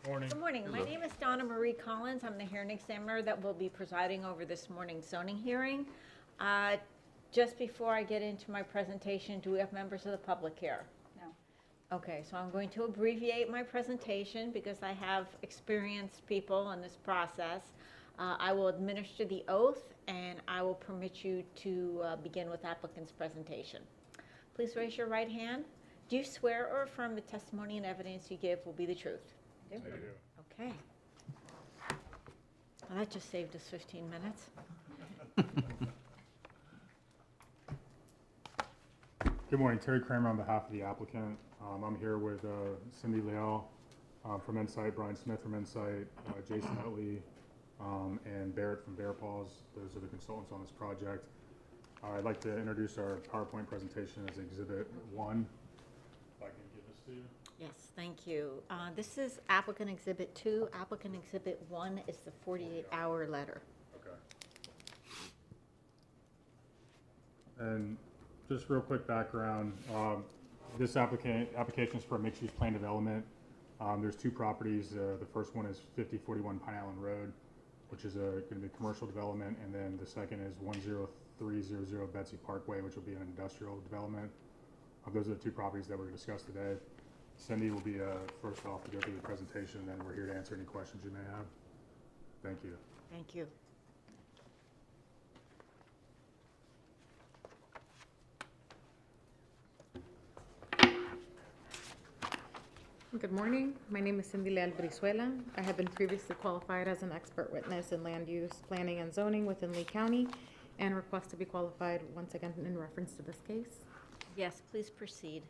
Morning. Good morning. My name is Donna Marie Collins. I'm the hearing examiner that will be presiding over this morning's zoning hearing. Just before I get into my presentation, do we have members of the public here? No. Okay, so I'm going to abbreviate my presentation because I have experienced people in this process. I will administer the oath and I will permit you to begin with applicant's presentation. Please raise your right hand. Do you swear or affirm the testimony and evidence you give will be the truth? I do. Okay. Well, that just saved us 15 minutes. Good morning, Terry Kramer on behalf of the applicant. I'm here with Cindy Leal from Insight, Brian Smith from Insight, Jason Utley, and Barrett from Bear Paws. Those are the consultants on this project. I'd like to introduce our PowerPoint presentation as Exhibit 1. If I can give this to you. Yes, thank you. This is applicant exhibit 2. Applicant exhibit 1 is the 48-hour letter. Okay. And just real quick background, this application is for a mixed-use plan development. There's two properties. The first one is 5041 Pine Island Road, which is going to be a commercial development, and then the second is 10300 Betsy Parkway, which will be an industrial development. Those are the two properties that we're going to discuss today. Cindy will be first off to go through the presentation, and then we're here to answer any questions you may have. Thank you. Thank you. Good morning. My name is Cindy Leal Brizuela. I have been previously qualified as an expert witness in land use, planning, and zoning within Lee County, and request to be qualified once again in reference to this case. Yes, please proceed.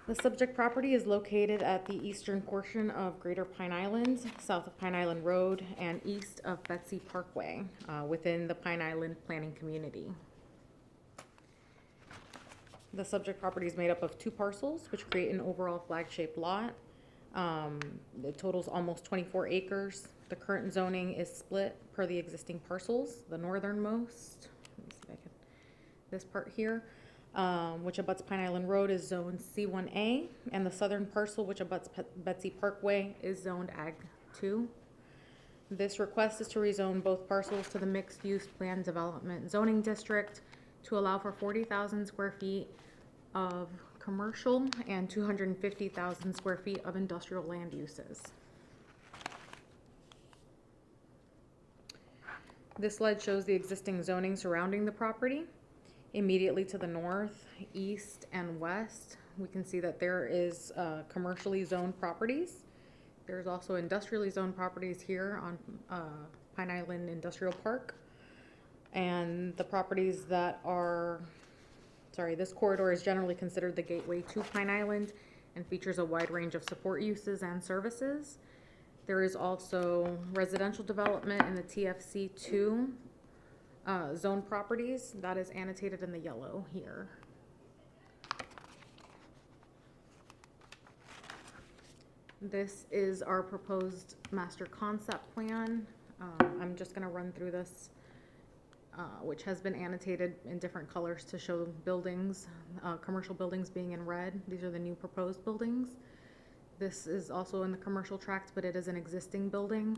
The subject property is located at the eastern portion of Greater Pine Island, south of Pine Island Road, and east of Betsy Parkway, within the Pine Island planning community. The subject property is made up of two parcels, which create an overall flag-shaped lot. The total's almost 24 acres. The current zoning is split per the existing parcels. The northernmost, let me see if I can, this part here, which abuts Pine Island Road, is zoned C1A, and the southern parcel, which abuts Betsy Parkway, is zoned Ag 2. This request is to rezone both parcels to the mixed-use plan development zoning district to allow for 40,000 square feet of commercial and 250,000 square feet of industrial land uses. This slide shows the existing zoning surrounding the property. Immediately to the north, east, and west, we can see that there is commercially zoned properties. There's also industrially zoned properties here on Pine Island Industrial Park. And the properties that are, this corridor is generally considered the gateway to Pine Island and features a wide range of support uses and services. There is also residential development in the TFC2 zone properties. That is annotated in the yellow here. This is our proposed master concept plan. I'm just going to run through this, which has been annotated in different colors to show buildings, commercial buildings being in red. These are the new proposed buildings. This is also in the commercial tract, but it is an existing building.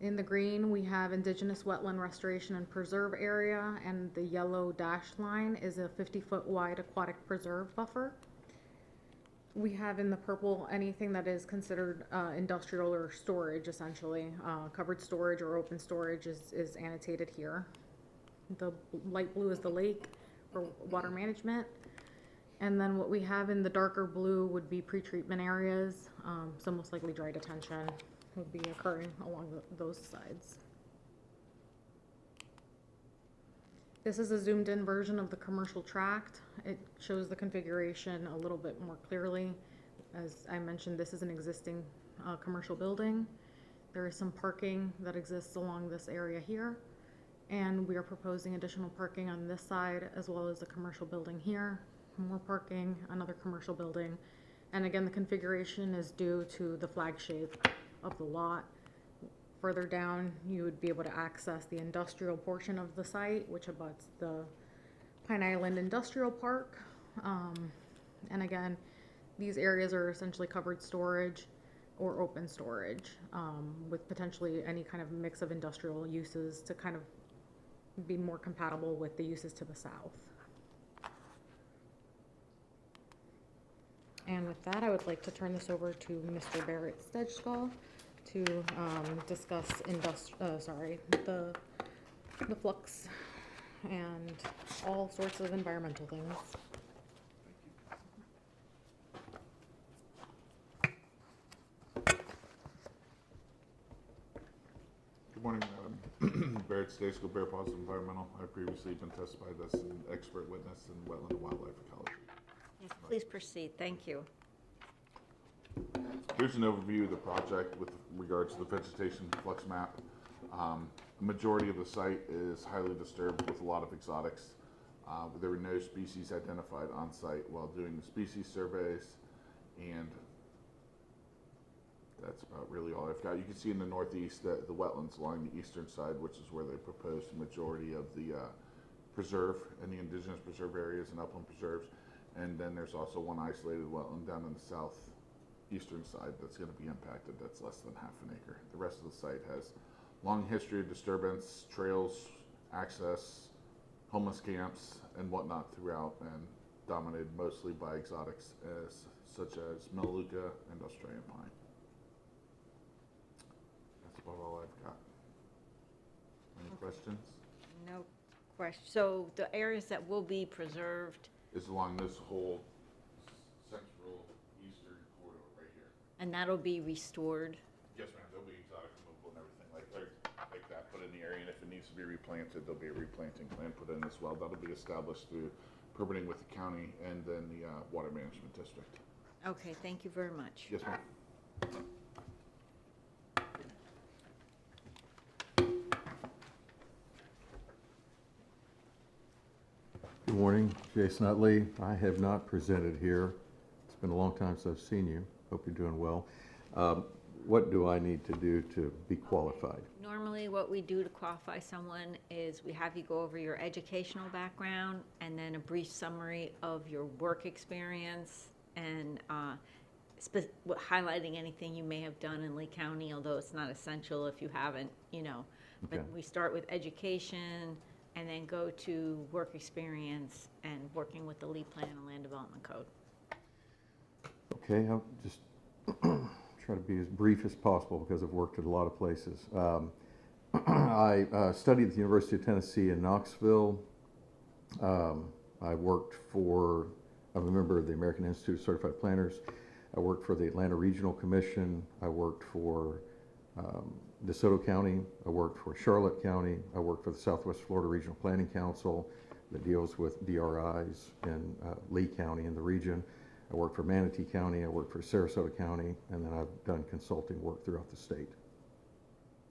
In the green, we have indigenous wetland restoration and preserve area, and the yellow dashed line is a 50-foot wide aquatic preserve buffer. We have in the purple anything that is considered industrial or storage, essentially. Covered storage or open storage is annotated here. The light blue is the lake for water management. And then what we have in the darker blue would be pretreatment areas, so most likely dry detention would be occurring along those sides. This is a zoomed in version of the commercial tract. It shows the configuration a little bit more clearly. As I mentioned, this is an existing commercial building. There is some parking that exists along this area here, and we are proposing additional parking on this side as well as the commercial building here. More parking, another commercial building, and again the configuration is due to the flag shape of the lot. Further down, you would be able to access the industrial portion of the site, which abuts the Pine Island Industrial Park. And again, these areas are essentially covered storage or open storage, with potentially any kind of mix of industrial uses to kind of be more compatible with the uses to the south. And with that, I would like to turn this over to Mr. Barrett Stedgall to discuss the flux and all sorts of environmental things. Good morning, Barrett Stedgall, Bear Positive Environmental. I've previously been testified as an expert witness in wetland and wildlife ecology. Yes, please proceed. Thank you. Here's an overview of the project with regards to the vegetation flux map. The majority of the site is highly disturbed with a lot of exotics. There were no species identified on site while doing the species surveys, and that's about really all I've got. You can see in the northeast that the wetlands along the eastern side, which is where they proposed the majority of the preserve and the indigenous preserve areas and upland preserves. And then there's also one isolated wetland down on the southeastern side that's going to be impacted. That's less than half an acre. The rest of the site has long history of disturbance, trails, access, homeless camps, and whatnot throughout, and dominated mostly by exotics such as Melaleuca and Australian pine. That's about all I've got. Any questions? No question. So the areas that will be preserved, Is along this whole central eastern corridor right here. and that'll be restored? Yes, ma'am. There'll be exotic removal and everything like that put in the area, and if it needs to be replanted, there'll be a replanting plan put in as well. That'll be established through permitting with the county and then the water management district. Okay, thank you very much. Yes, ma'am. Good morning, Jason Utley. I have not presented here. It's been a long time since I've seen you. Hope you're doing well. What do I need to do to be qualified? Normally, what we do to qualify someone is we have you go over your educational background and then a brief summary of your work experience and highlighting anything you may have done in Lee County, although it's not essential if you haven't, But Okay. we start with education and then go to work experience and working with the Lee Plan and Land Development Code. Okay, I'll just try to be as brief as possible because I've worked at a lot of places. I studied at the University of Tennessee in Knoxville. I worked for, I'm a member of the American Institute of Certified Planners. I worked for the Atlanta Regional Commission. I worked for DeSoto County. I worked for Charlotte County. I worked for the Southwest Florida Regional Planning Council that deals with DRIs in Lee County in the region. I worked for Manatee County. I worked for Sarasota County, and then I've done consulting work throughout the state.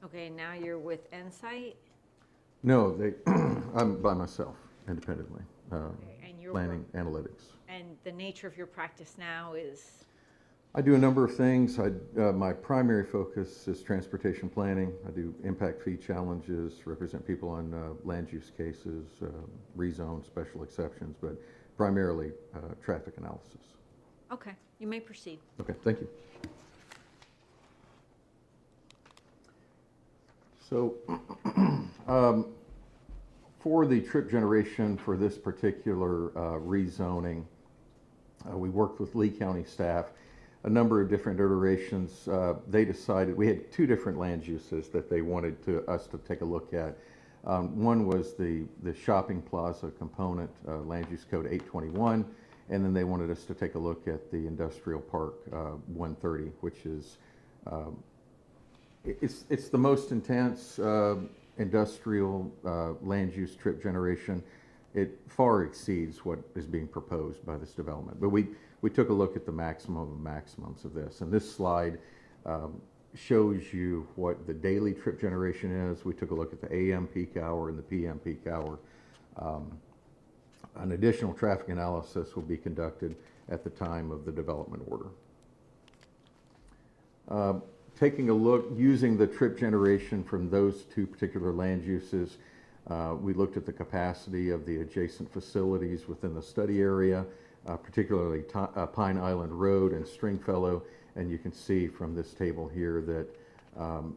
Okay, now you're with Insight? No, I'm by myself, independently, And your planning, analytics. And the nature of your practice now is? I do a number of things. My primary focus is transportation planning. I do impact fee challenges, represent people on land use cases, rezone, special exceptions, but primarily traffic analysis. Okay, you may proceed. Okay, thank you. So for the trip generation for this particular rezoning, we worked with Lee County staff, a number of different iterations. They decided, we had two different land uses that they wanted us to take a look at. One was the shopping plaza component, land use code 821, and then they wanted us to take a look at the industrial park 130, which is, it's the most intense industrial land use trip generation. It far exceeds what is being proposed by this development. But we took a look at the maximum of maximums of this. And this slide shows you what the daily trip generation is. We took a look at the AM peak hour and the PM peak hour. An additional traffic analysis will be conducted at the time of the development order. Taking a look, using the trip generation from those two particular land uses, we looked at the capacity of the adjacent facilities within the study area. particularly Pine Island Road and Stringfellow. And you can see from this table here that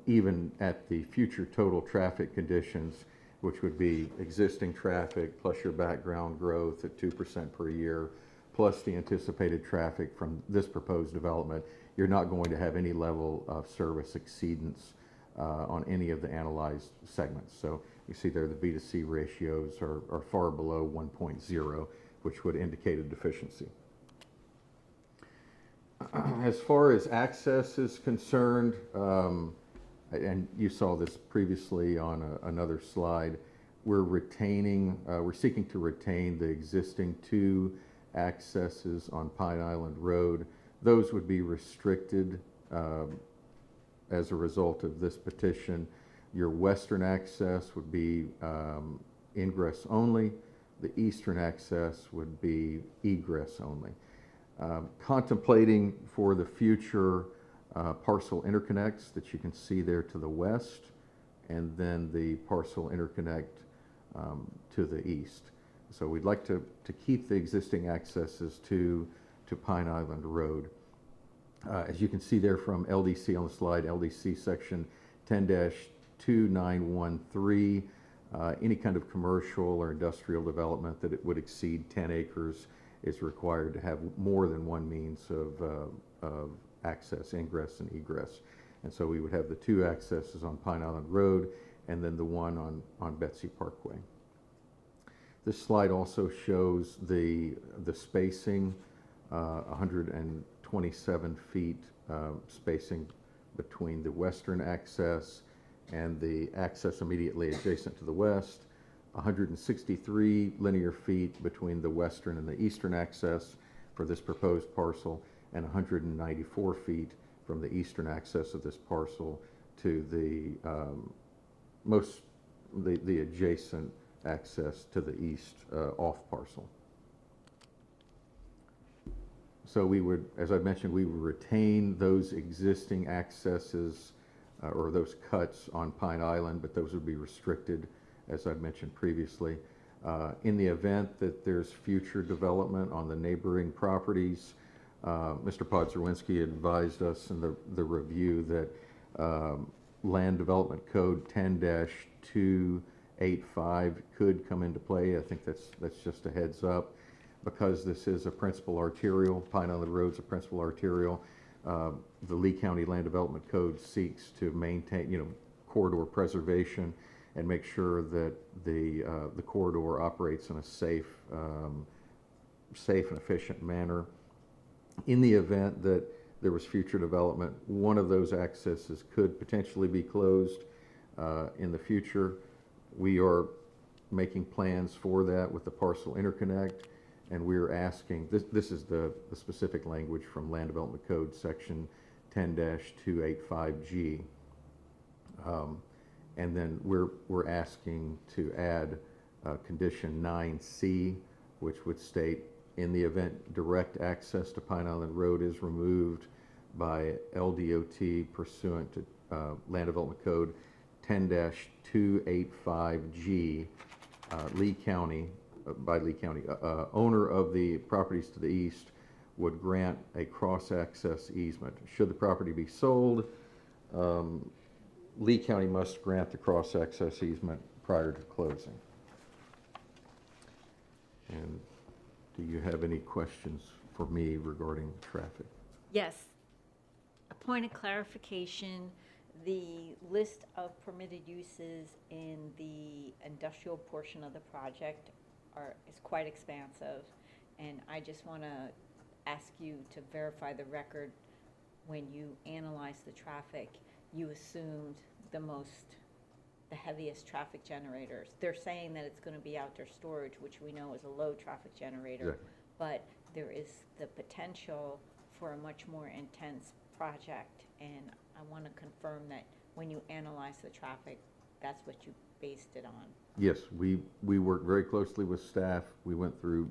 even at the future total traffic conditions, which would be existing traffic plus your background growth at 2% per year, plus the anticipated traffic from this proposed development, you're not going to have any level of service exceedance on any of the analyzed segments. So you see there the B2C ratios are far below 1.0, which would indicate a deficiency. As far as access is concerned, and you saw this previously on another slide, we're seeking to retain the existing 2 accesses on Pine Island Road. Those would be restricted as a result of this petition. Your western access would be ingress only. The eastern access would be egress only. Contemplating for the future parcel interconnects that you can see there to the west, and then the parcel interconnect to the east. So we'd like to keep the existing accesses to Pine Island Road. As you can see there from LDC on the slide, LDC section 10-2913, any kind of commercial or industrial development that it would exceed 10 acres is required to have more than one means of access, ingress and egress. And so we would have the 2 accesses on Pine Island Road and then the one on Betsy Parkway. This slide also shows the spacing, 127 feet spacing between the western access and the access immediately adjacent to the west, 163 linear feet between the western and the eastern access for this proposed parcel, and 194 feet from the eastern access of this parcel to the the adjacent access to the east off parcel. So we would, as I mentioned, we would retain those existing accesses or those cuts on Pine Island, but those would be restricted, as I've mentioned previously. In the event that there's future development on the neighboring properties, Mr. Podzerwinski advised us in the review that Land Development Code 10-285 could come into play. I think that's just a heads up. Because this is a principal arterial, Pine Island Road's a principal arterial, the Lee County Land Development Code seeks to maintain, corridor preservation and make sure that the corridor operates in a safe and efficient manner. In the event that there was future development, one of those accesses could potentially be closed in the future. We are making plans for that with the parcel interconnect. And we're asking, this is the specific language from Land Development Code section 10-285G. And then we're asking to add condition 9C, which would state, in the event direct access to Pine Island Road is removed by LDOT pursuant to Land Development Code 10-285G, Lee County, owner of the properties to the east would grant a cross-access easement. Should the property be sold, Lee County must grant the cross-access easement prior to closing. And do you have any questions for me regarding traffic? Yes. A point of clarification, the list of permitted uses in the industrial portion of the project is quite expansive, and I just want to ask you to verify the record. When you analyzed the traffic, you assumed the heaviest traffic generators. They're saying that it's going to be outdoor storage, which we know is a low traffic generator, Exactly. but there is the potential for a much more intense project, and I want to confirm that when you analyze the traffic, that's what you based it on. Yes, we worked very closely with staff. We went through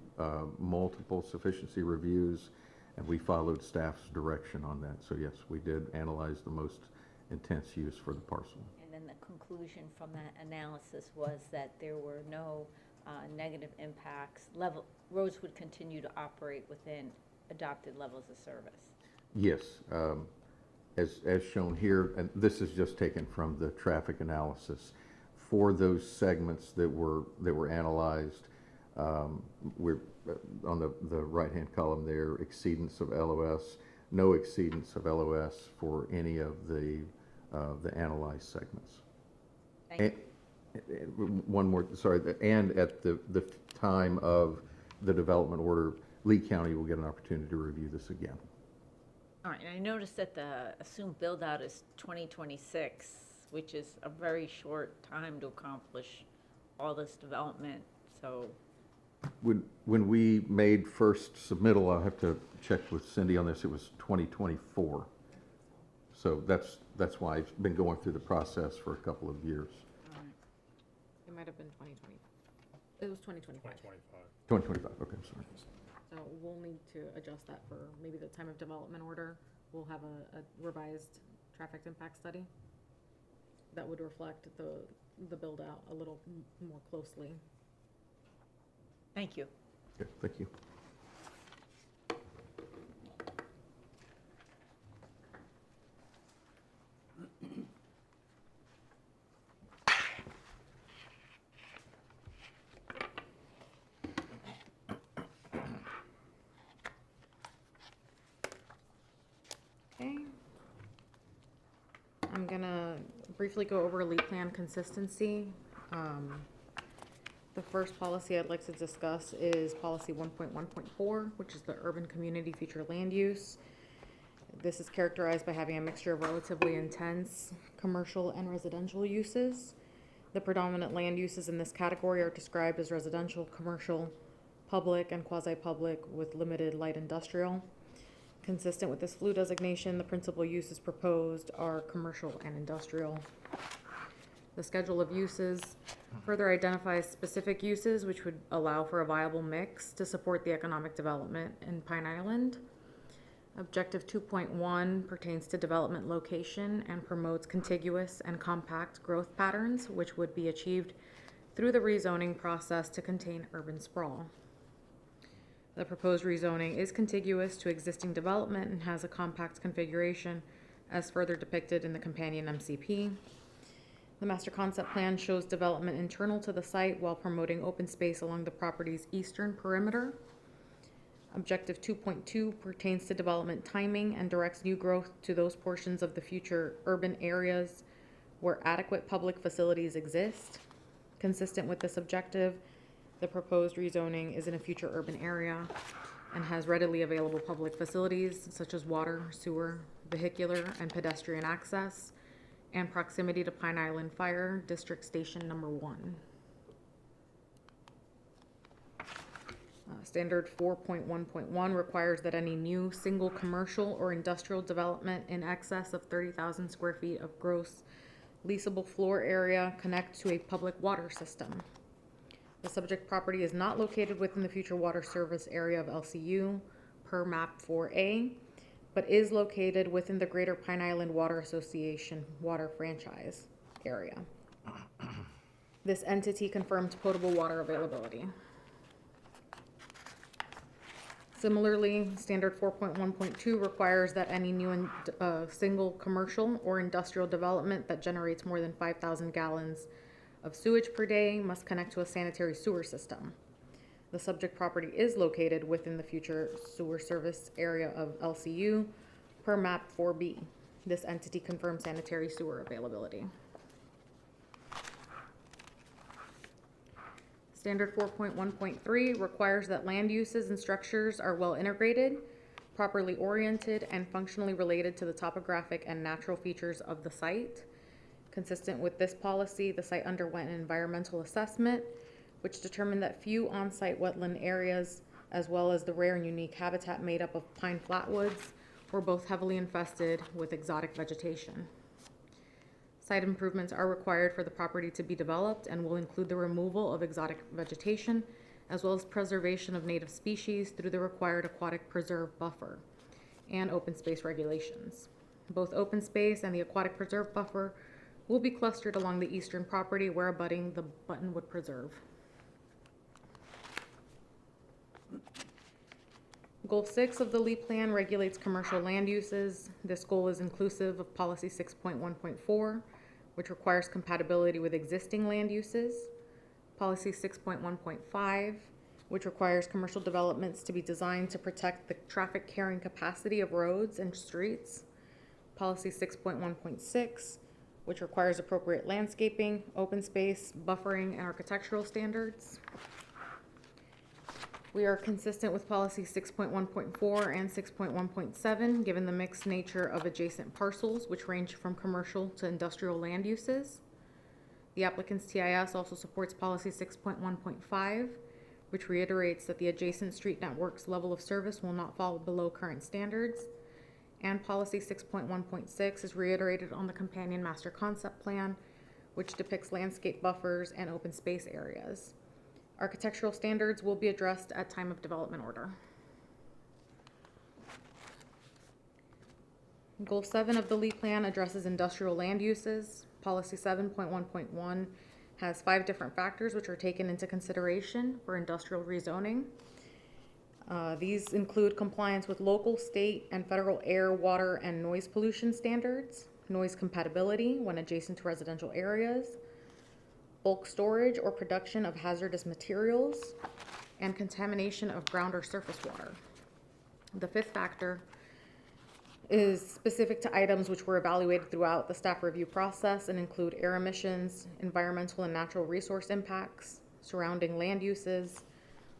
multiple sufficiency reviews, and we followed staff's direction on that. So yes, we did analyze the most intense use for the parcel. And then the conclusion from that analysis was that there were no negative impacts, roads would continue to operate within adopted levels of service. Yes, as shown here, and this is just taken from the traffic analysis. For those segments that were analyzed, we're on the right-hand column there, exceedance of LOS, no exceedance of LOS for any of the analyzed segments. Thank you. One more, sorry, and at the time of the development order, Lee County will get an opportunity to review this again. All right, and I noticed that the assumed build-out is 2026, which is a very short time to accomplish all this development, so. When we made first submittal, I'll have to check with Cindy on this, it was 2024. So that's why I've been going through the process for a couple of years. It might have been 2020. It was 2025. 2025. 2025, okay, sorry. So we'll need to adjust that for maybe the time of development order. We'll have a revised traffic impact study that would reflect the build out a little more closely. Thank you. Okay, thank you. Okay. I'm gonna briefly go over lead plan consistency. The first policy I'd like to discuss is policy 1.1.4, which is the urban community future land use. This is characterized by having a mixture of relatively intense commercial and residential uses. The predominant land uses in this category are described as residential, commercial, public, and quasi-public with limited light industrial. Consistent with this FLU designation, the principal uses proposed are commercial and industrial. The schedule of uses further identifies specific uses which would allow for a viable mix to support the economic development in Pine Island. Objective 2.1 pertains to development location and promotes contiguous and compact growth patterns, which would be achieved through the rezoning process to contain urban sprawl. The proposed rezoning is contiguous to existing development and has a compact configuration as further depicted in the companion MCP. The master concept plan shows development internal to the site while promoting open space along the property's eastern perimeter. Objective 2.2 pertains to development timing and directs new growth to those portions of the future urban areas where adequate public facilities exist. Consistent with this objective, the proposed rezoning is in a future urban area and has readily available public facilities such as water, sewer, vehicular, and pedestrian access, and proximity to Pine Island Fire District Station Number 1. Standard 4.1.1 requires that any new single commercial or industrial development in excess of 30,000 square feet of gross leasable floor area connect to a public water system. The subject property is not located within the future water service area of LCU per map 4A, but is located within the Greater Pine Island Water Association water franchise area. This entity confirms potable water availability. Similarly, standard 4.1.2 requires that any new single commercial or industrial development that generates more than 5,000 gallons of sewage per day must connect to a sanitary sewer system. The subject property is located within the future sewer service area of LCU per map 4B. This entity confirms sanitary sewer availability. Standard 4.1.3 requires that land uses and structures are well integrated, properly oriented, and functionally related to the topographic and natural features of the site. Consistent with this policy, the site underwent an environmental assessment, which determined that few on-site wetland areas, as well as the rare and unique habitat made up of pine flatwoods, were both heavily infested with exotic vegetation. Site improvements are required for the property to be developed and will include the removal of exotic vegetation, as well as preservation of native species through the required aquatic preserve buffer and open space regulations. Both open space and the aquatic preserve buffer will be clustered along the eastern property where abutting the Buttonwood Preserve. Goal 6 of the LEAP plan regulates commercial land uses. This goal is inclusive of policy 6.1.4, which requires compatibility with existing land uses. Policy 6.1.5, which requires commercial developments to be designed to protect the traffic carrying capacity of roads and streets. Policy 6.1.6, which requires appropriate landscaping, open space, buffering, and architectural standards. We are consistent with policy 6.1.4 and 6.1.7, given the mixed nature of adjacent parcels, which range from commercial to industrial land uses. The applicant's TIS also supports policy 6.1.5, which reiterates that the adjacent street network's level of service will not fall below current standards. And policy 6.1.6 is reiterated on the companion master concept plan, which depicts landscape buffers and open space areas. Architectural standards will be addressed at time of development order. Goal 7 of the LEAP plan addresses industrial land uses. Policy 7.1.1 has 5 different factors which are taken into consideration for industrial rezoning. These include compliance with local, state, and federal air, water, and noise pollution standards, noise compatibility when adjacent to residential areas, bulk storage or production of hazardous materials, and contamination of ground or surface water. The 5th factor is specific to items which were evaluated throughout the staff review process and include air emissions, environmental and natural resource impacts, surrounding land uses,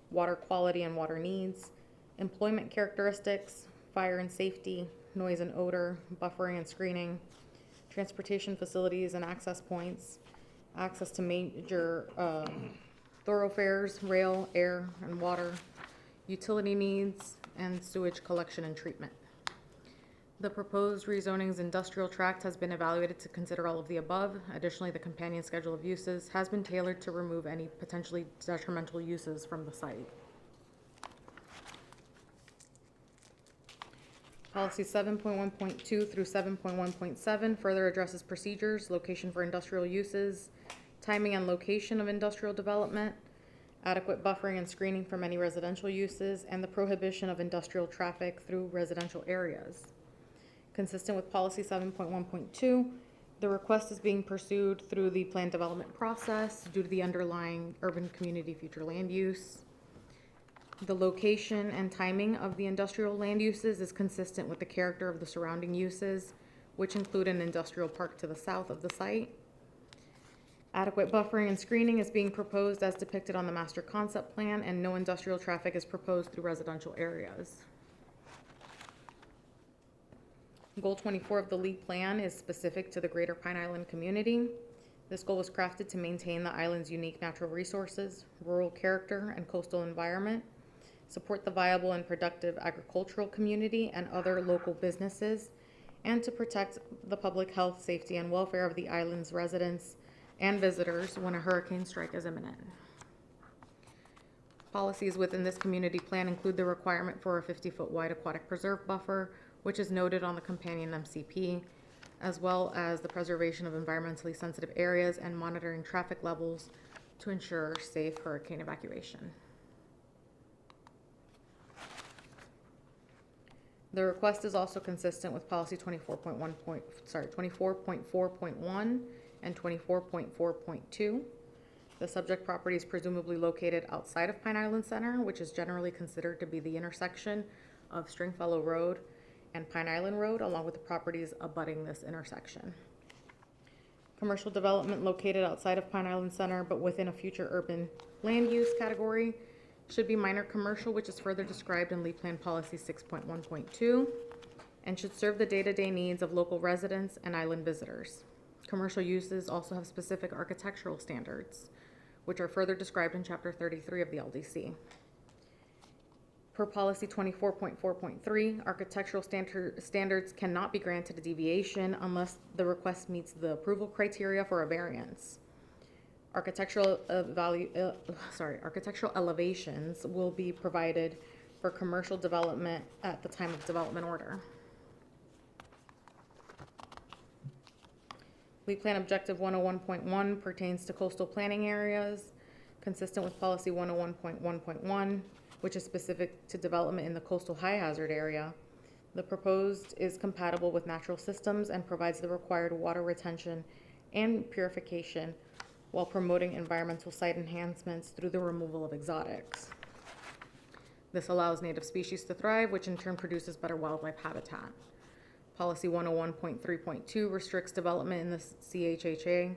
water quality and water needs, employment characteristics, fire and safety, noise and odor, buffering and screening, transportation facilities and access points, access to major thoroughfares, rail, air, and water, utility needs, and sewage collection and treatment. The proposed rezoning's industrial tract has been evaluated to consider all of the above. Additionally, the companion schedule of uses has been tailored to remove any potentially detrimental uses from the site. Policy 7.1.2 through 7.1.7 further addresses procedures, location for industrial uses, timing and location of industrial development, adequate buffering and screening from any residential uses, and the prohibition of industrial traffic through residential areas. Consistent with policy 7.1.2, the request is being pursued through the plan development process due to the underlying urban community future land use. The location and timing of the industrial land uses is consistent with the character of the surrounding uses, which include an industrial park to the south of the site. Adequate buffering and screening is being proposed as depicted on the master concept plan, and no industrial traffic is proposed through residential areas. Goal 24 of the LEAP plan is specific to the Greater Pine Island community. This goal was crafted to maintain the island's unique natural resources, rural character, and coastal environment, support the viable and productive agricultural community and other local businesses, and to protect the public health, safety, and welfare of the island's residents and visitors when a hurricane strike is imminent. Policies within this community plan include the requirement for a 50-foot wide aquatic preserve buffer, which is noted on the companion MCP, as well as the preservation of environmentally sensitive areas and monitoring traffic levels to ensure safe hurricane evacuation. The request is also consistent with policy 24.4.1 and 24.4.2. The subject property is presumably located outside of Pine Island Center, which is generally considered to be the intersection of Stringfellow Road and Pine Island Road, along with the properties abutting this intersection. Commercial development located outside of Pine Island Center but within a future urban land use category should be minor commercial, which is further described in LEAP Plan Policy 6.1.2, and should serve the day-to-day needs of local residents and island visitors. Commercial uses also have specific architectural standards, which are further described in Chapter 33 of the LDC. Per Policy 24.4.3, architectural standards cannot be granted a deviation unless the request meets the approval criteria for a variance. Architectural elevations will be provided for commercial development at the time of development order. LEAP Plan Objective 101.1 pertains to coastal planning areas, consistent with Policy 101.1.1. which is specific to development in the coastal high hazard area. The proposed is compatible with natural systems and provides the required water retention and purification while promoting environmental site enhancements through the removal of exotics. This allows native species to thrive, which in turn produces better wildlife habitat. Policy 101.3.2 restricts development in the CHHA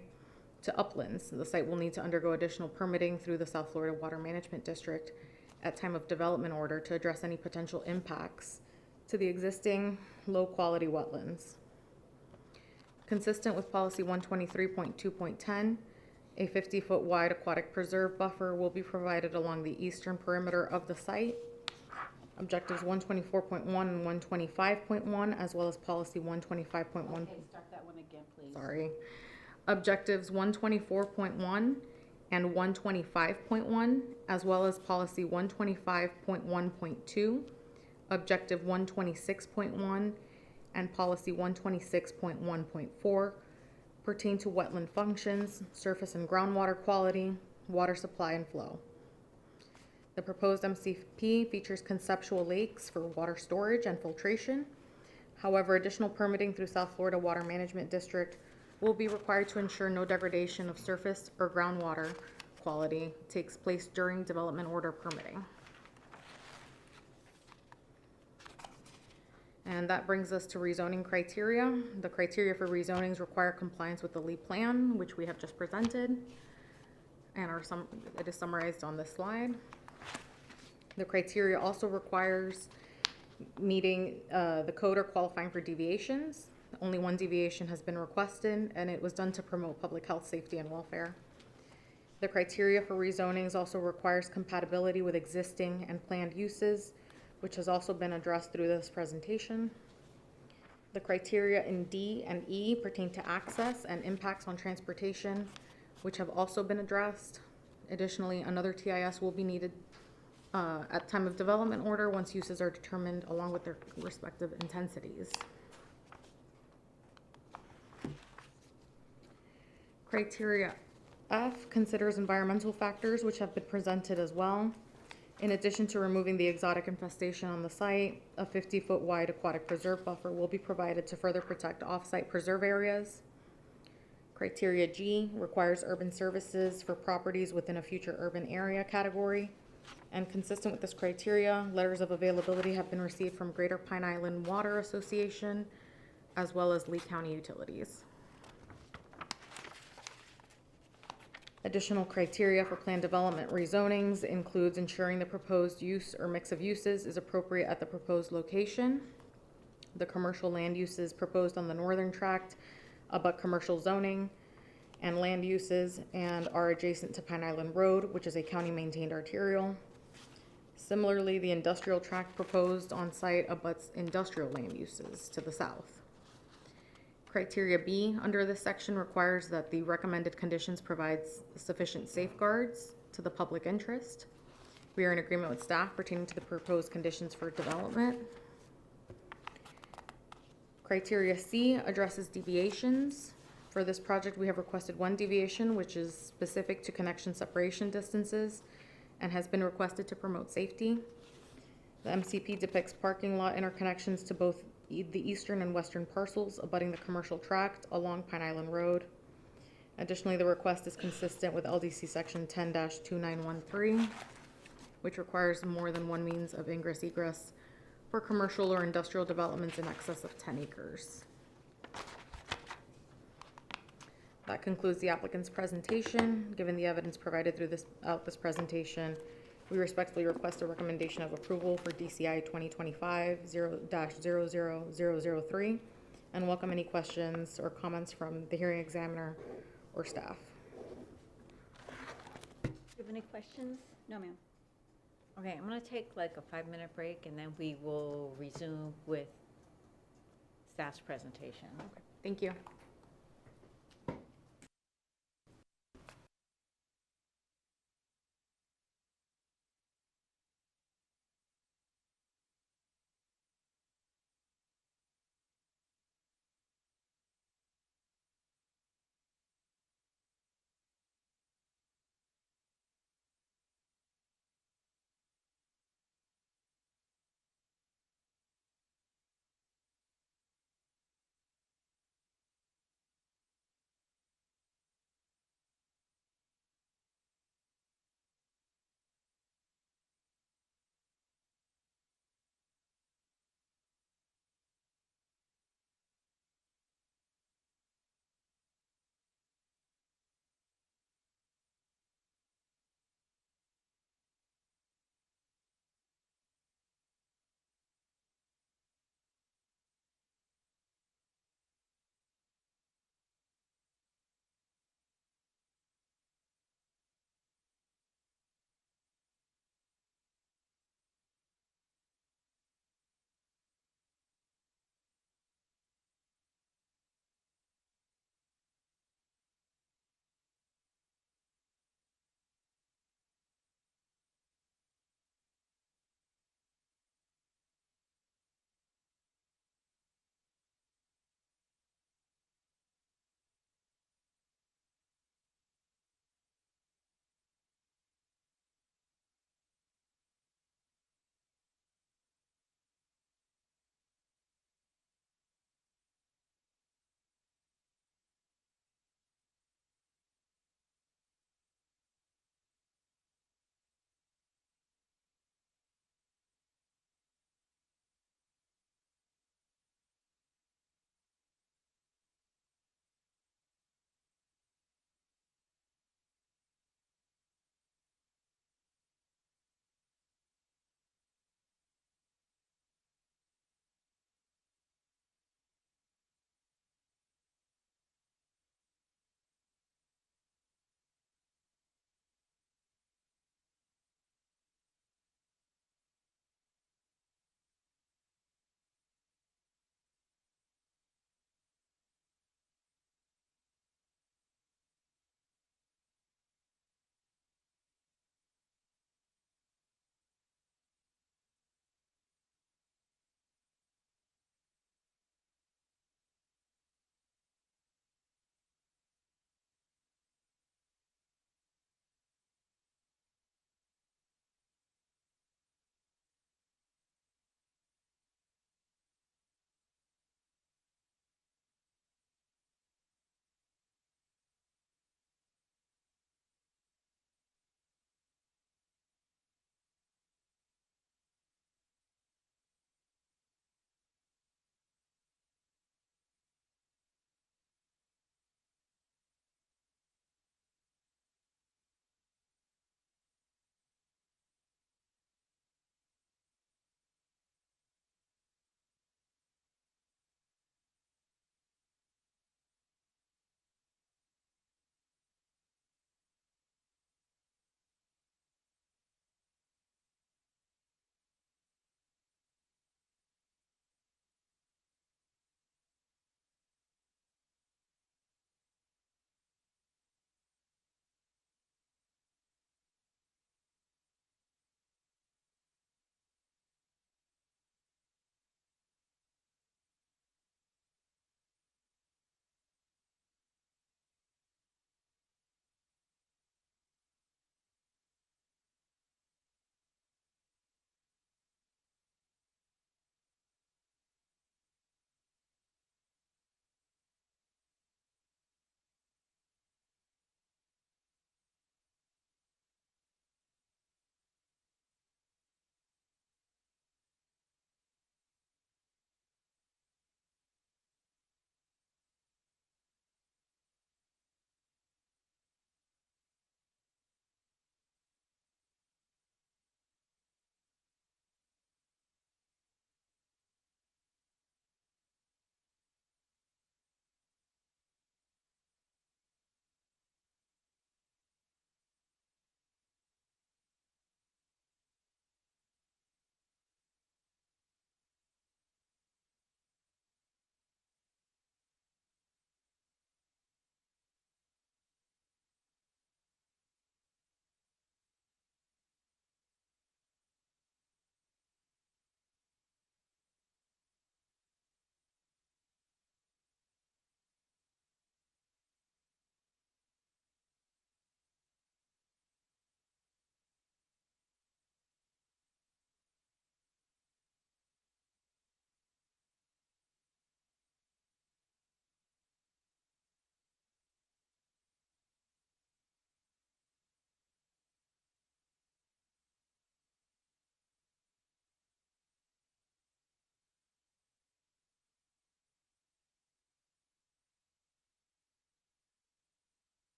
to uplands. The site will need to undergo additional permitting through the South Florida Water Management District at time of development order to address any potential impacts to the existing low-quality wetlands. Consistent with Policy 123.2.10, a 50-foot wide aquatic preserve buffer will be provided along the eastern perimeter of the site. Objectives 124.1 and 125.1, as well as Policy 125.1. Okay, start that one again, please. Sorry. Objectives 124.1 and 125.1, as well as Policy 125.1.2, Objective 126.1, and Policy 126.1.4 pertain to wetland functions, surface and groundwater quality, water supply and flow. The proposed MCP features conceptual lakes for water storage and filtration. However, additional permitting through South Florida Water Management District will be required to ensure no degradation of surface or groundwater quality takes place during development order permitting. And that brings us to rezoning criteria. The criteria for rezonings require compliance with the LEED plan, which we have just presented, and it is summarized on this slide. The criteria also requires meeting the code or qualifying for deviations. Only one deviation has been requested, and it was done to promote public health, safety, and welfare. The criteria for rezonings also requires compatibility with existing and planned uses, which has also been addressed through this presentation. The criteria in D and E pertain to access and impacts on transportation, which have also been addressed. Additionally, another TIS will be needed at time of development order once uses are determined along with their respective intensities. Criteria F considers environmental factors, which have been presented as well. In addition to removing the exotic infestation on the site, a 50-foot wide aquatic preserve buffer will be provided to further protect off-site preserve areas. Criteria G requires urban services for properties within a future urban area category. And consistent with this criteria, letters of availability have been received from Greater Pine Island Water Association, as well as Lee County Utilities. Additional criteria for planned development rezonings includes ensuring the proposed use or mix of uses is appropriate at the proposed location. The commercial land uses proposed on the northern tract abut commercial zoning and land uses and are adjacent to Pine Island Road, which is a county-maintained arterial. Similarly, the industrial tract proposed on site abuts industrial land uses to the south. Criteria B under this section requires that the recommended conditions provides sufficient safeguards to the public interest. We are in agreement with staff pertaining to the proposed conditions for development. Criteria C addresses deviations. For this project, we have requested one deviation, which is specific to connection separation distances and has been requested to promote safety. The MCP depicts parking lot interconnections to both the eastern and western parcels abutting the commercial tract along Pine Island Road. Additionally, the request is consistent with LDC section 10-2913, which requires more than one means of ingress-egress for commercial or industrial developments in excess of 10 acres. That concludes the applicant's presentation. Given the evidence provided throughout this presentation, we respectfully request a recommendation of approval for DCI 2025-00003 and welcome any questions or comments from the hearing examiner or staff. Do you have any questions? No, ma'am. Okay, I'm gonna take like a 5-minute break and then we will resume with staff's presentation. Okay, thank you.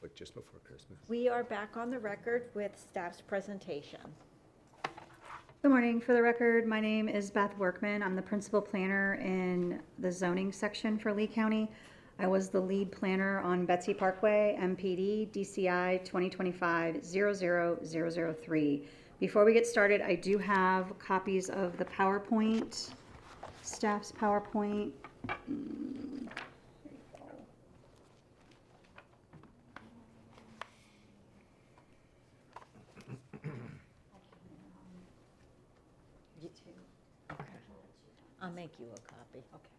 like just before Christmas. We are back on the record with staff's presentation. Good morning. For the record, my name is Beth Workman. I'm the principal planner in the zoning section for Lee County. I was the lead planner on Betsy Parkway, MPD, DCI 2025-00003. Before we get started, I do have copies of the PowerPoint, staff's PowerPoint. I'll make you a copy. Okay.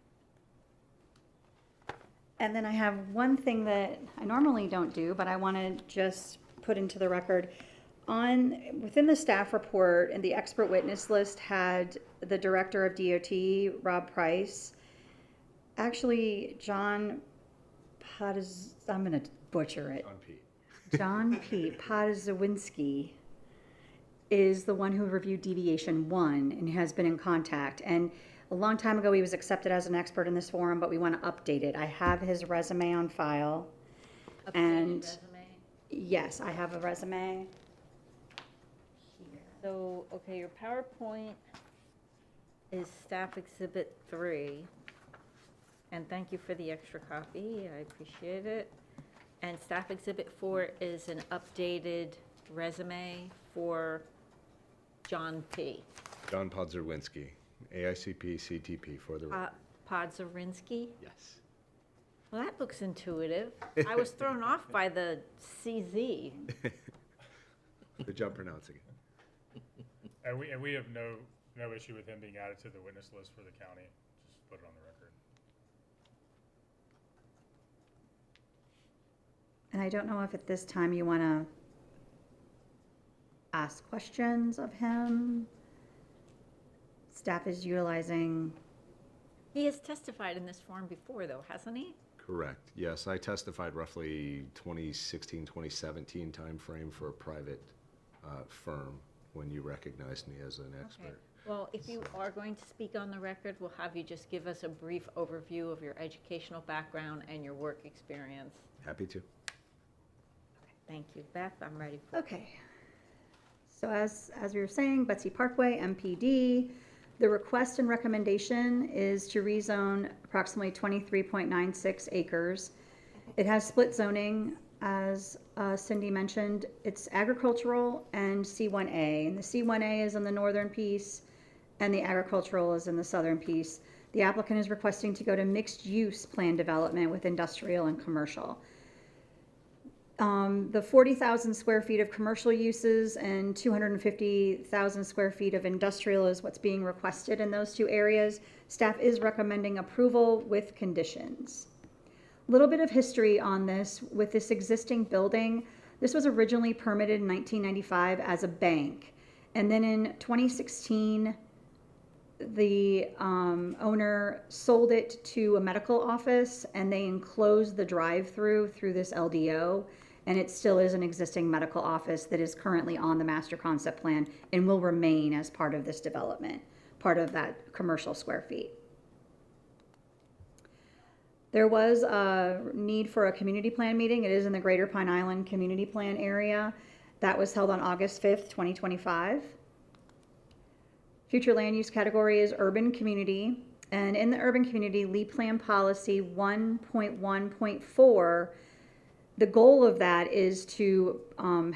And then I have one thing that I normally don't do, but I want to just put into the record. Within the staff report and the expert witness list had the director of DOT, Rob Price. Actually, I'm going to butcher it. On Pete. John Pete Podazawinski is the one who reviewed deviation 1 and has been in contact. And a long time ago, he was accepted as an expert in this forum, but we want to update it. I have his resume on file. Updated resume. Yes, I have a resume. So, okay, your PowerPoint is Staff Exhibit 3. And thank you for the extra copy, I appreciate it. And Staff Exhibit 4 is an updated resume for John P. John Podzerwinski, AICP, CTP for the record. Podzerinsky? Yes. Well, that looks intuitive. I was thrown off by the CZ. Good job pronouncing it. And we have no issue with him being added to the witness list for the county. Just put it on the record. And I don't know if at this time you want to ask questions of him. Staff is utilizing. He has testified in this forum before, though, hasn't he? Correct. Yes, I testified roughly 2016, 2017 timeframe for a private firm when you recognized me as an expert. Okay. Well, if you are going to speak on the record, we'll have you just give us a brief overview of your educational background and your work experience. Happy to. Thank you. Beth, I'm ready for Okay. So as we were saying, Betsy Parkway, MPD, the request and recommendation is to rezone approximately 23.96 acres. It has split zoning, as Cindy mentioned. It's agricultural and C1A. And the C1A is in the northern piece, and the agricultural is in the southern piece. The applicant is requesting to go to mixed-use plan development with industrial and commercial. The 40,000 square feet of commercial uses and 250,000 square feet of industrial is what's being requested in those two areas. Staff is recommending approval with conditions. A little bit of history on this. With this existing building, this was originally permitted in 1995 as a bank. And then in 2016, the owner sold it to a medical office, and they enclosed the drive-through through this LDO, and it still is an existing medical office that is currently on the master concept plan and will remain as part of this development, part of that commercial square feet. There was a need for a community plan meeting. It is in the Greater Pine Island Community Plan area. That was held on August 5th, 2025. Future land use category is urban community. And in the urban community, Lee Plan Policy 1.1.4, the goal of that is to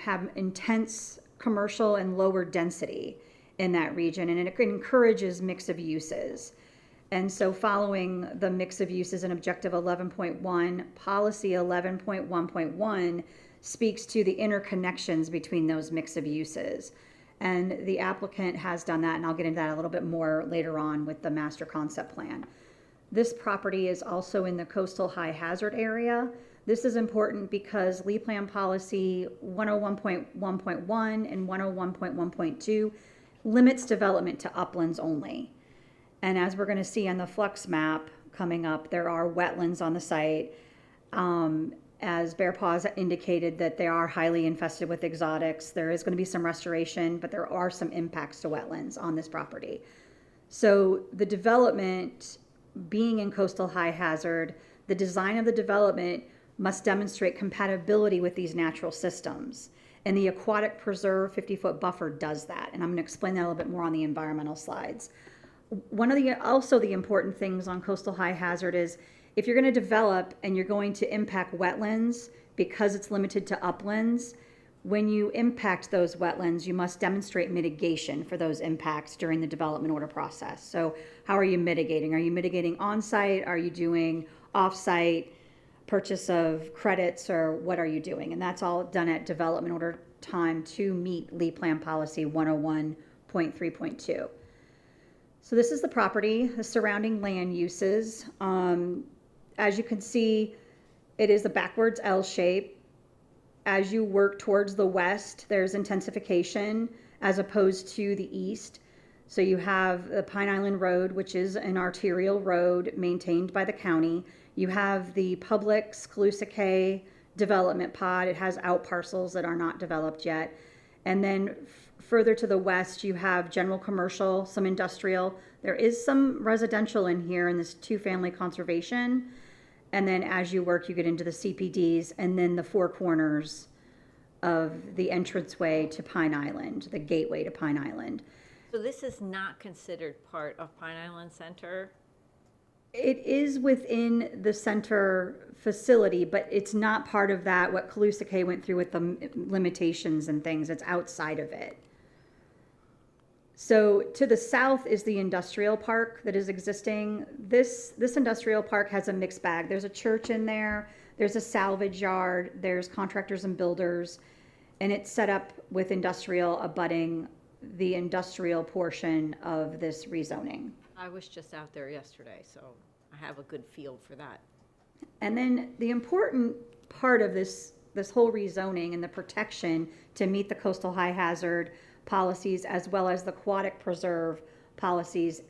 have intense commercial and lower density in that region. And it encourages mix of uses. And so following the mix of uses in Objective 11.1, Policy 11.1.1 speaks to the interconnections between those mix of uses. And the applicant has done that, and I'll get into that a little bit more later on with the master concept plan. This property is also in the coastal high hazard area. This is important because Lee Plan Policy 101.1.1 and 101.1.2 limits development to uplands only. And as we're going to see on the flux map coming up, there are wetlands on the site. As Bear Paws indicated, that they are highly infested with exotics. There is going to be some restoration, but there are some impacts to wetlands on this property. So the development being in coastal high hazard, the design of the development must demonstrate compatibility with these natural systems. And the aquatic preserve 50-foot buffer does that. And I'm going to explain that a little bit more on the environmental slides. One of the also the important things on coastal high hazard is if you're going to develop and you're going to impact wetlands because it's limited to uplands, when you impact those wetlands, you must demonstrate mitigation for those impacts during the development order process. So how are you mitigating? Are you mitigating on-site? Are you doing off-site purchase of credits, or what are you doing? And that's all done at development order time to meet Lee Plan Policy 101.3.2. So this is the property, the surrounding land uses. As you can see, it is a backwards L shape. As you work towards the west, there's intensification as opposed to the east. So you have the Pine Island Road, which is an arterial road maintained by the county. You have the public Scaloosa development pod. It has out parcels that are not developed yet. And then further to the west, you have general commercial, some industrial. There is some residential in here in this 2-family conservation. And then as you work, you get into the CPDs and then the four corners of the entranceway to Pine Island, the gateway to Pine Island. So this is not considered part of Pine Island Center? It is within the center facility, but it's not part of that, what Scaloosa went through with the limitations and things. It's outside of it. So to the south is the industrial park that is existing. This industrial park has a mixed bag. There's a church in there, there's a salvage yard, there's contractors and builders, and it's set up with industrial abutting the industrial portion of this rezoning. I was just out there yesterday, so I have a good feel for that. And then the important part of this whole rezoning and the protection to meet the coastal high hazard policies as well as the aquatic preserve policies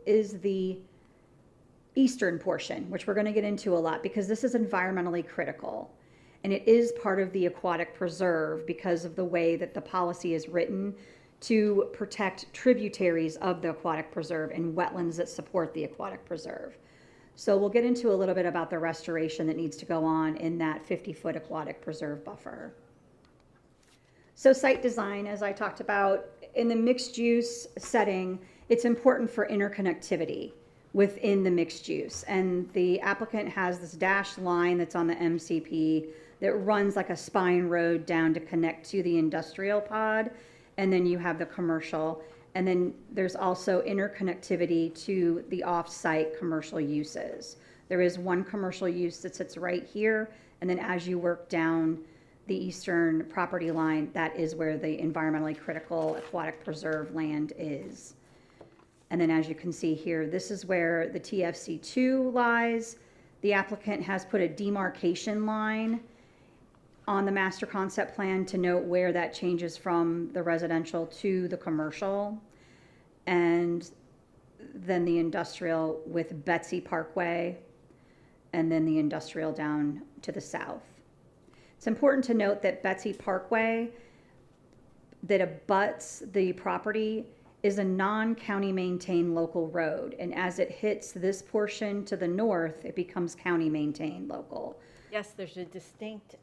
is the eastern portion, which we're going to get into a lot because this is environmentally critical. And it is part of the aquatic preserve because of the way that the policy is written to protect tributaries of the aquatic preserve and wetlands that support the aquatic preserve. So we'll get into a little bit about the restoration that needs to go on in that 50-foot aquatic preserve buffer. So site design, as I talked about, in the mixed use setting, it's important for interconnectivity within the mixed use. And the applicant has this dashed line that's on the MCP that runs like a spine road down to connect to the industrial pod. And then you have the commercial. And then there's also interconnectivity to the off-site commercial uses. There is one commercial use that sits right here. And then as you work down the eastern property line, that is where the environmentally critical aquatic preserve land is. And then as you can see here, this is where the TFC2 lies. The applicant has put a demarcation line on the master concept plan to note where that changes from the residential to the commercial. And then the industrial with Betsy Parkway, and then the industrial down to the south. It's important to note that Betsy Parkway that abuts the property is a non-county maintained local road. And as it hits this portion to the north, it becomes county maintained local. Yes, there's a distinct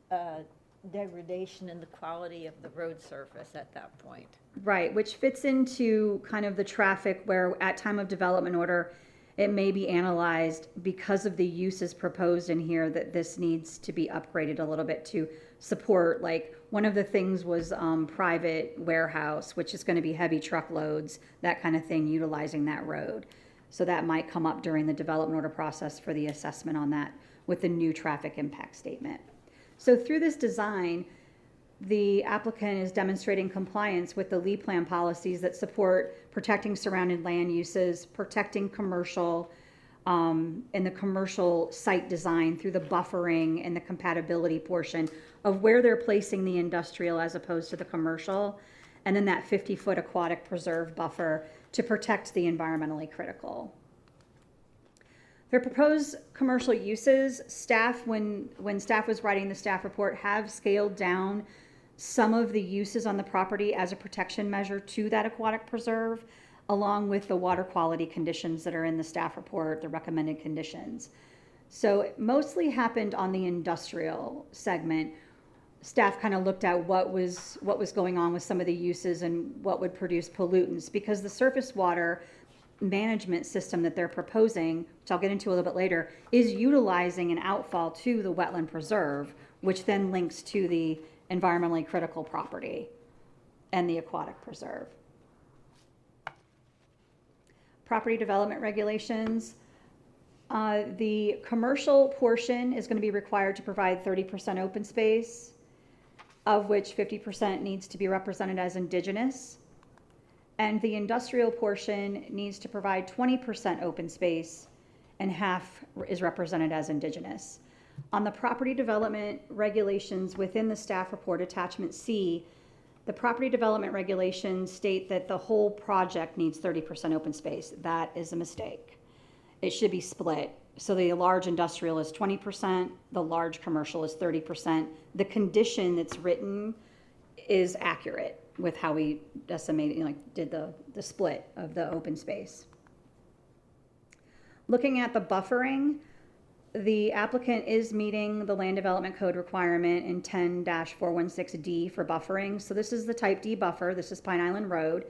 degradation in the quality of the road surface at that point. Right, which fits into kind of the traffic where at time of development order, it may be analyzed because of the uses proposed in here that this needs to be upgraded a little bit to support, like one of the things was private warehouse, which is going to be heavy truckloads, that kind of thing, utilizing that road. So that might come up during the development order process for the assessment on that with the new traffic impact statement. So through this design, the applicant is demonstrating compliance with the Lee Plan policies that support protecting surrounding land uses, protecting commercial, and the commercial site design through the buffering and the compatibility portion of where they're placing the industrial as opposed to the commercial, and then that 50-foot aquatic preserve buffer to protect the environmentally critical. Their proposed commercial uses, staff, when staff was writing the staff report, have scaled down some of the uses on the property as a protection measure to that aquatic preserve, along with the water quality conditions that are in the staff report, the recommended conditions. So it mostly happened on the industrial segment. Staff kind of looked at what was going on with some of the uses and what would produce pollutants, because the surface water management system that they're proposing, which I'll get into a little bit later, is utilizing an outfall to the wetland preserve, which then links to the environmentally critical property and the aquatic preserve. Property development regulations. The commercial portion is going to be required to provide 30% open space, of which 50% needs to be represented as indigenous. And the industrial portion needs to provide 20% open space, and half is represented as indigenous. On the property development regulations within the staff report, attachment C, the property development regulations state that the whole project needs 30% open space. That is a mistake. It should be split. So the large industrial is 20%, the large commercial is 30%. The condition that's written is accurate with how we estimated, did the split of the open space. Looking at the buffering, the applicant is meeting the land development code requirement in 10-416D for buffering. So this is the type D buffer. This is Pine Island Road.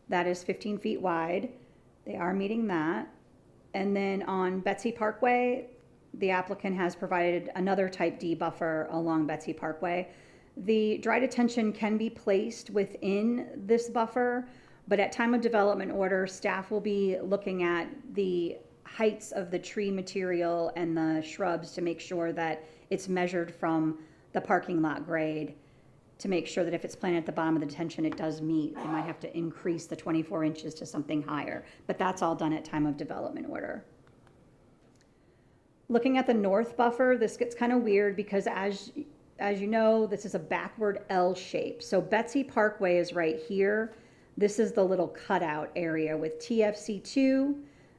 That is 15 feet wide. They are meeting that. And then on Betsy Parkway, the applicant has provided another type D buffer along Betsy Parkway. The dry detention can be placed within this buffer, but at time of development order, staff will be looking at the heights of the tree material and the shrubs to make sure that it's measured from the parking lot grade, to make sure that if it's planted at the bottom of the detention, it does meet. They might have to increase the 24 inches to something higher, but that's all done at time of development order. Looking at the north buffer, this gets kind of weird because as you know, this is a backward L shape. So Betsy Parkway is right here. This is the little cutout area with TFC2,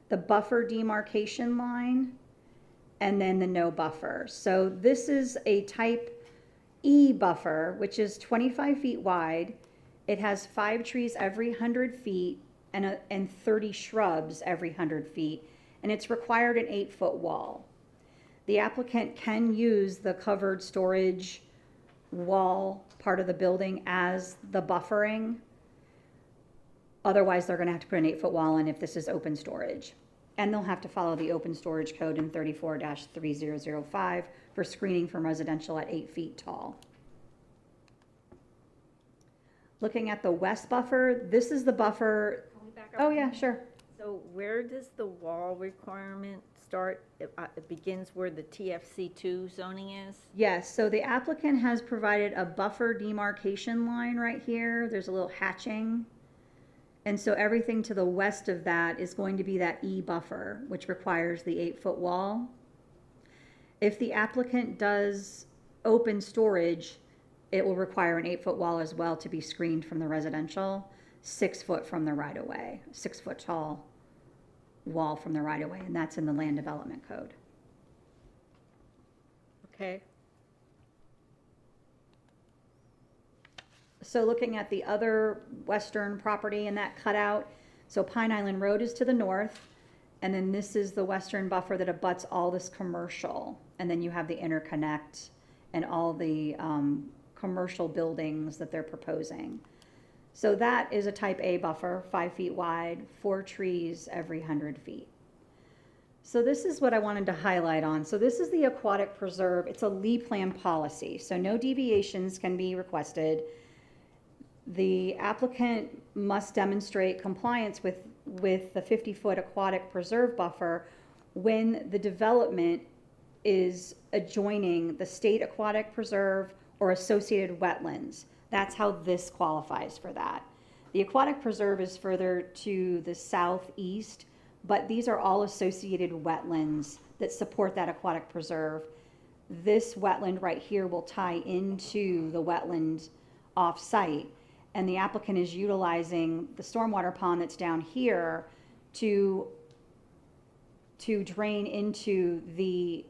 the buffer demarcation line, and then the no buffer. So this is a type E buffer, which is 25 feet wide. It has 5 trees every 100 feet and 30 shrubs every 100 feet, and it's required an 8-foot wall. The applicant can use the covered storage wall part of the building as the buffering. Otherwise, they're going to have to put an 8-foot wall in if this is open storage. And they'll have to follow the open storage code in 34-3005 for screening from residential at 8 feet tall. Looking at the west buffer, this is the buffer. Can we back up? Oh, yeah, sure. So where does the wall requirement start? It begins where the TFC2 zoning is? Yes, so the applicant has provided a buffer demarcation line right here. There's a little hatching. And so everything to the west of that is going to be that E buffer, which requires the 8-foot wall. If the applicant does open storage, it will require an 8-foot wall as well to be screened from the residential, 6 foot from the right-of-way, 6-foot tall wall from the right-of-way, and that's in the land development code. Okay. So looking at the other western property in that cutout, so Pine Island Road is to the north, and then this is the western buffer that abuts all this commercial, and then you have the interconnect and all the commercial buildings that they're proposing. So that is a type A buffer, 5 feet wide, 4 trees every 100 feet. So this is what I wanted to highlight on. So this is the aquatic preserve. It's a Lee plan policy, so no deviations can be requested. The applicant must demonstrate compliance with the 50-foot aquatic preserve buffer when the development is adjoining the state aquatic preserve or associated wetlands. That's how this qualifies for that. The aquatic preserve is further to the southeast, but these are all associated wetlands that support that aquatic preserve. This wetland right here will tie into the wetland off-site, and the applicant is utilizing the stormwater pond that's down here to drain into the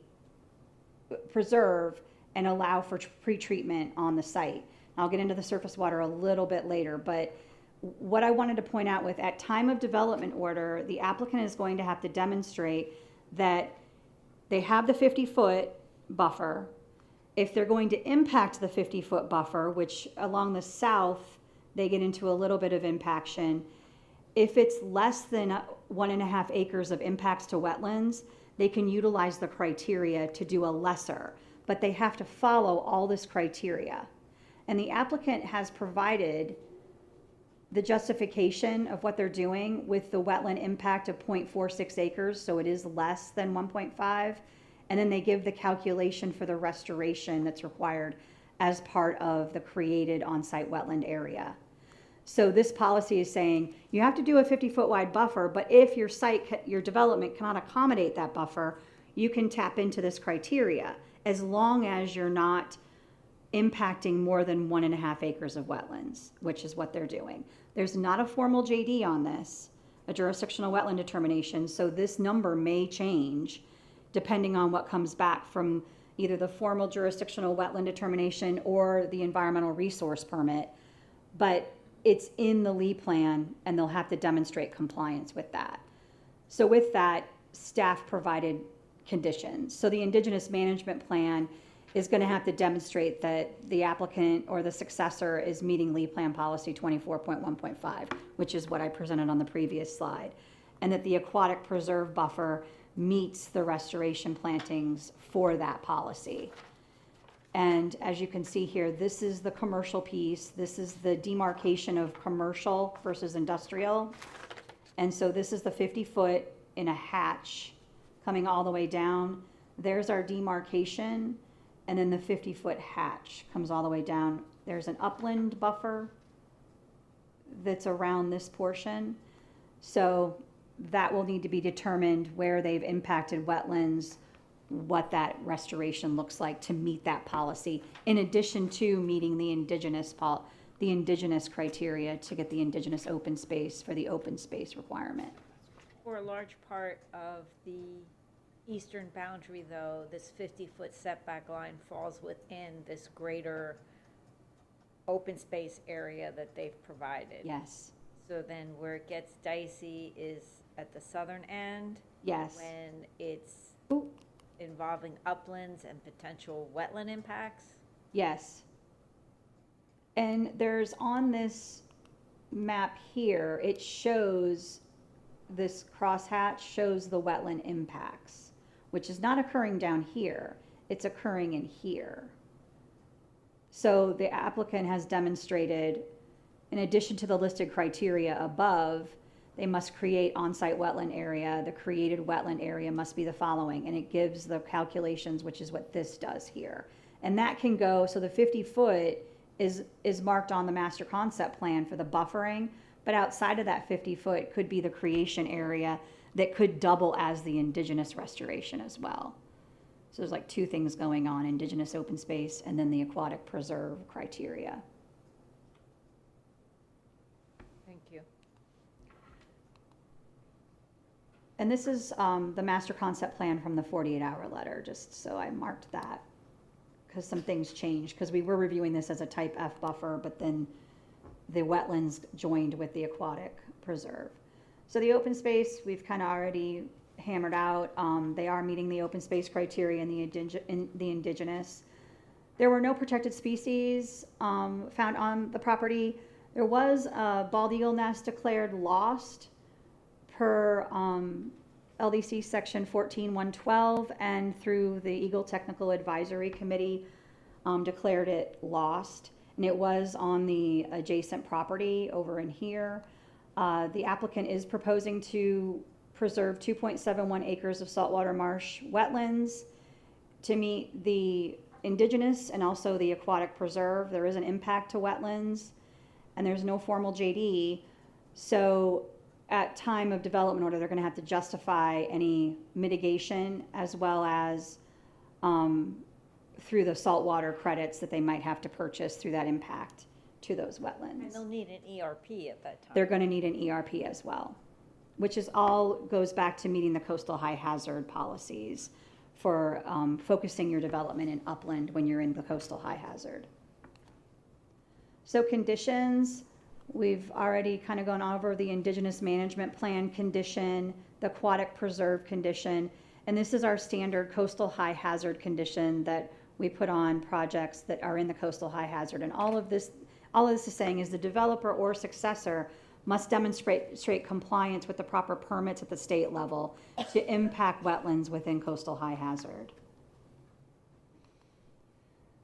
preserve and allow for pre-treatment on the site. I'll get into the surface water a little bit later, but what I wanted to point out with at time of development order, the applicant is going to have to demonstrate that they have the 50-foot buffer. If they're going to impact the 50-foot buffer, which along the south, they get into a little bit of impaction. If it's less than 1.5 acres of impacts to wetlands, they can utilize the criteria to do a lesser, but they have to follow all this criteria. And the applicant has provided the justification of what they're doing with the wetland impact of 0.46 acres, so it is less than 1.5. And then they give the calculation for the restoration that's required as part of the created on-site wetland area. So this policy is saying you have to do a 50-foot wide buffer, but if your site, your development cannot accommodate that buffer, you can tap into this criteria as long as you're not impacting more than 1.5 acres of wetlands, which is what they're doing. There's not a formal JD on this, a jurisdictional wetland determination, so this number may change depending on what comes back from either the formal jurisdictional wetland determination or the environmental resource permit. But it's in the Lee plan and they'll have to demonstrate compliance with that. So with that, staff provided conditions. So the indigenous management plan is going to have to demonstrate that the applicant or the successor is meeting Lee Plan Policy 24.1.5, which is what I presented on the previous slide, and that the aquatic preserve buffer meets the restoration plantings for that policy. And as you can see here, this is the commercial piece. This is the demarcation of commercial versus industrial. And so this is the 50-foot in a hatch coming all the way down. There's our demarcation. And then the 50-foot hatch comes all the way down. There's an upland buffer that's around this portion. So that will need to be determined where they've impacted wetlands, what that restoration looks like to meet that policy, in addition to meeting the indigenous criteria to get the indigenous open space for the open space requirement. For a large part of the eastern boundary, though, this 50-foot setback line falls within this greater open space area that they've provided. Yes. So then where it gets dicey is at the southern end. Yes. When it's Ooh. involving uplands and potential wetland impacts. Yes. And there's on this map here, it shows this crosshatch shows the wetland impacts, which is not occurring down here. It's occurring in here. So the applicant has demonstrated, in addition to the listed criteria above, they must create on-site wetland area. The created wetland area must be the following, and it gives the calculations, which is what this does here. And that can go, so the 50-foot is marked on the master concept plan for the buffering, but outside of that 50-foot could be the creation area that could double as the indigenous restoration as well. So there's like two things going on, indigenous open space and then the aquatic preserve criteria. Thank you. And this is the master concept plan from the 48-hour letter, just so I marked that, because some things changed, because we were reviewing this as a type F buffer, but then the wetlands joined with the aquatic preserve. So the open space, we've kind of already hammered out. They are meeting the open space criteria in the indigenous. There were no protected species found on the property. There was a bald eagle nest declared lost per LDC section 14.112, and through the Eagle Technical Advisory Committee declared it lost. And it was on the adjacent property over in here. The applicant is proposing to preserve 2.71 acres of saltwater marsh wetlands to meet the indigenous and also the aquatic preserve. There is an impact to wetlands, and there's no formal JD. So at time of development order, they're going to have to justify any mitigation as well as through the saltwater credits that they might have to purchase through that impact to those wetlands. And they'll need an ERP at that time. They're going to need an ERP as well, which is all goes back to meeting the coastal high hazard policies for focusing your development in upland when you're in the coastal high hazard. So conditions, we've already kind of gone over the indigenous management plan condition, the aquatic preserve condition, And this is our standard coastal high hazard condition that we put on projects that are in the coastal high hazard. And all of this is saying is the developer or successor must demonstrate compliance with the proper permits at the state level to impact wetlands within coastal high hazard.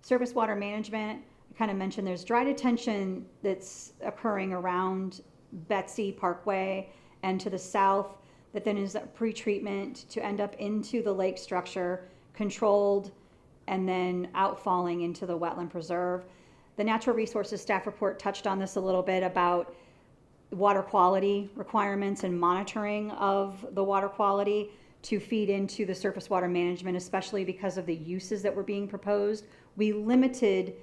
Surface water management, I kind of mentioned there's dry detention that's occurring around Betsy, Parkway, and to the south that then is a pretreatment to end up into the lake structure, controlled, and then outfalling into the wetland preserve. The Natural Resources staff report touched on this a little bit about water quality requirements and monitoring of the water quality to feed into the surface water management, especially because of the uses that were being proposed. We limited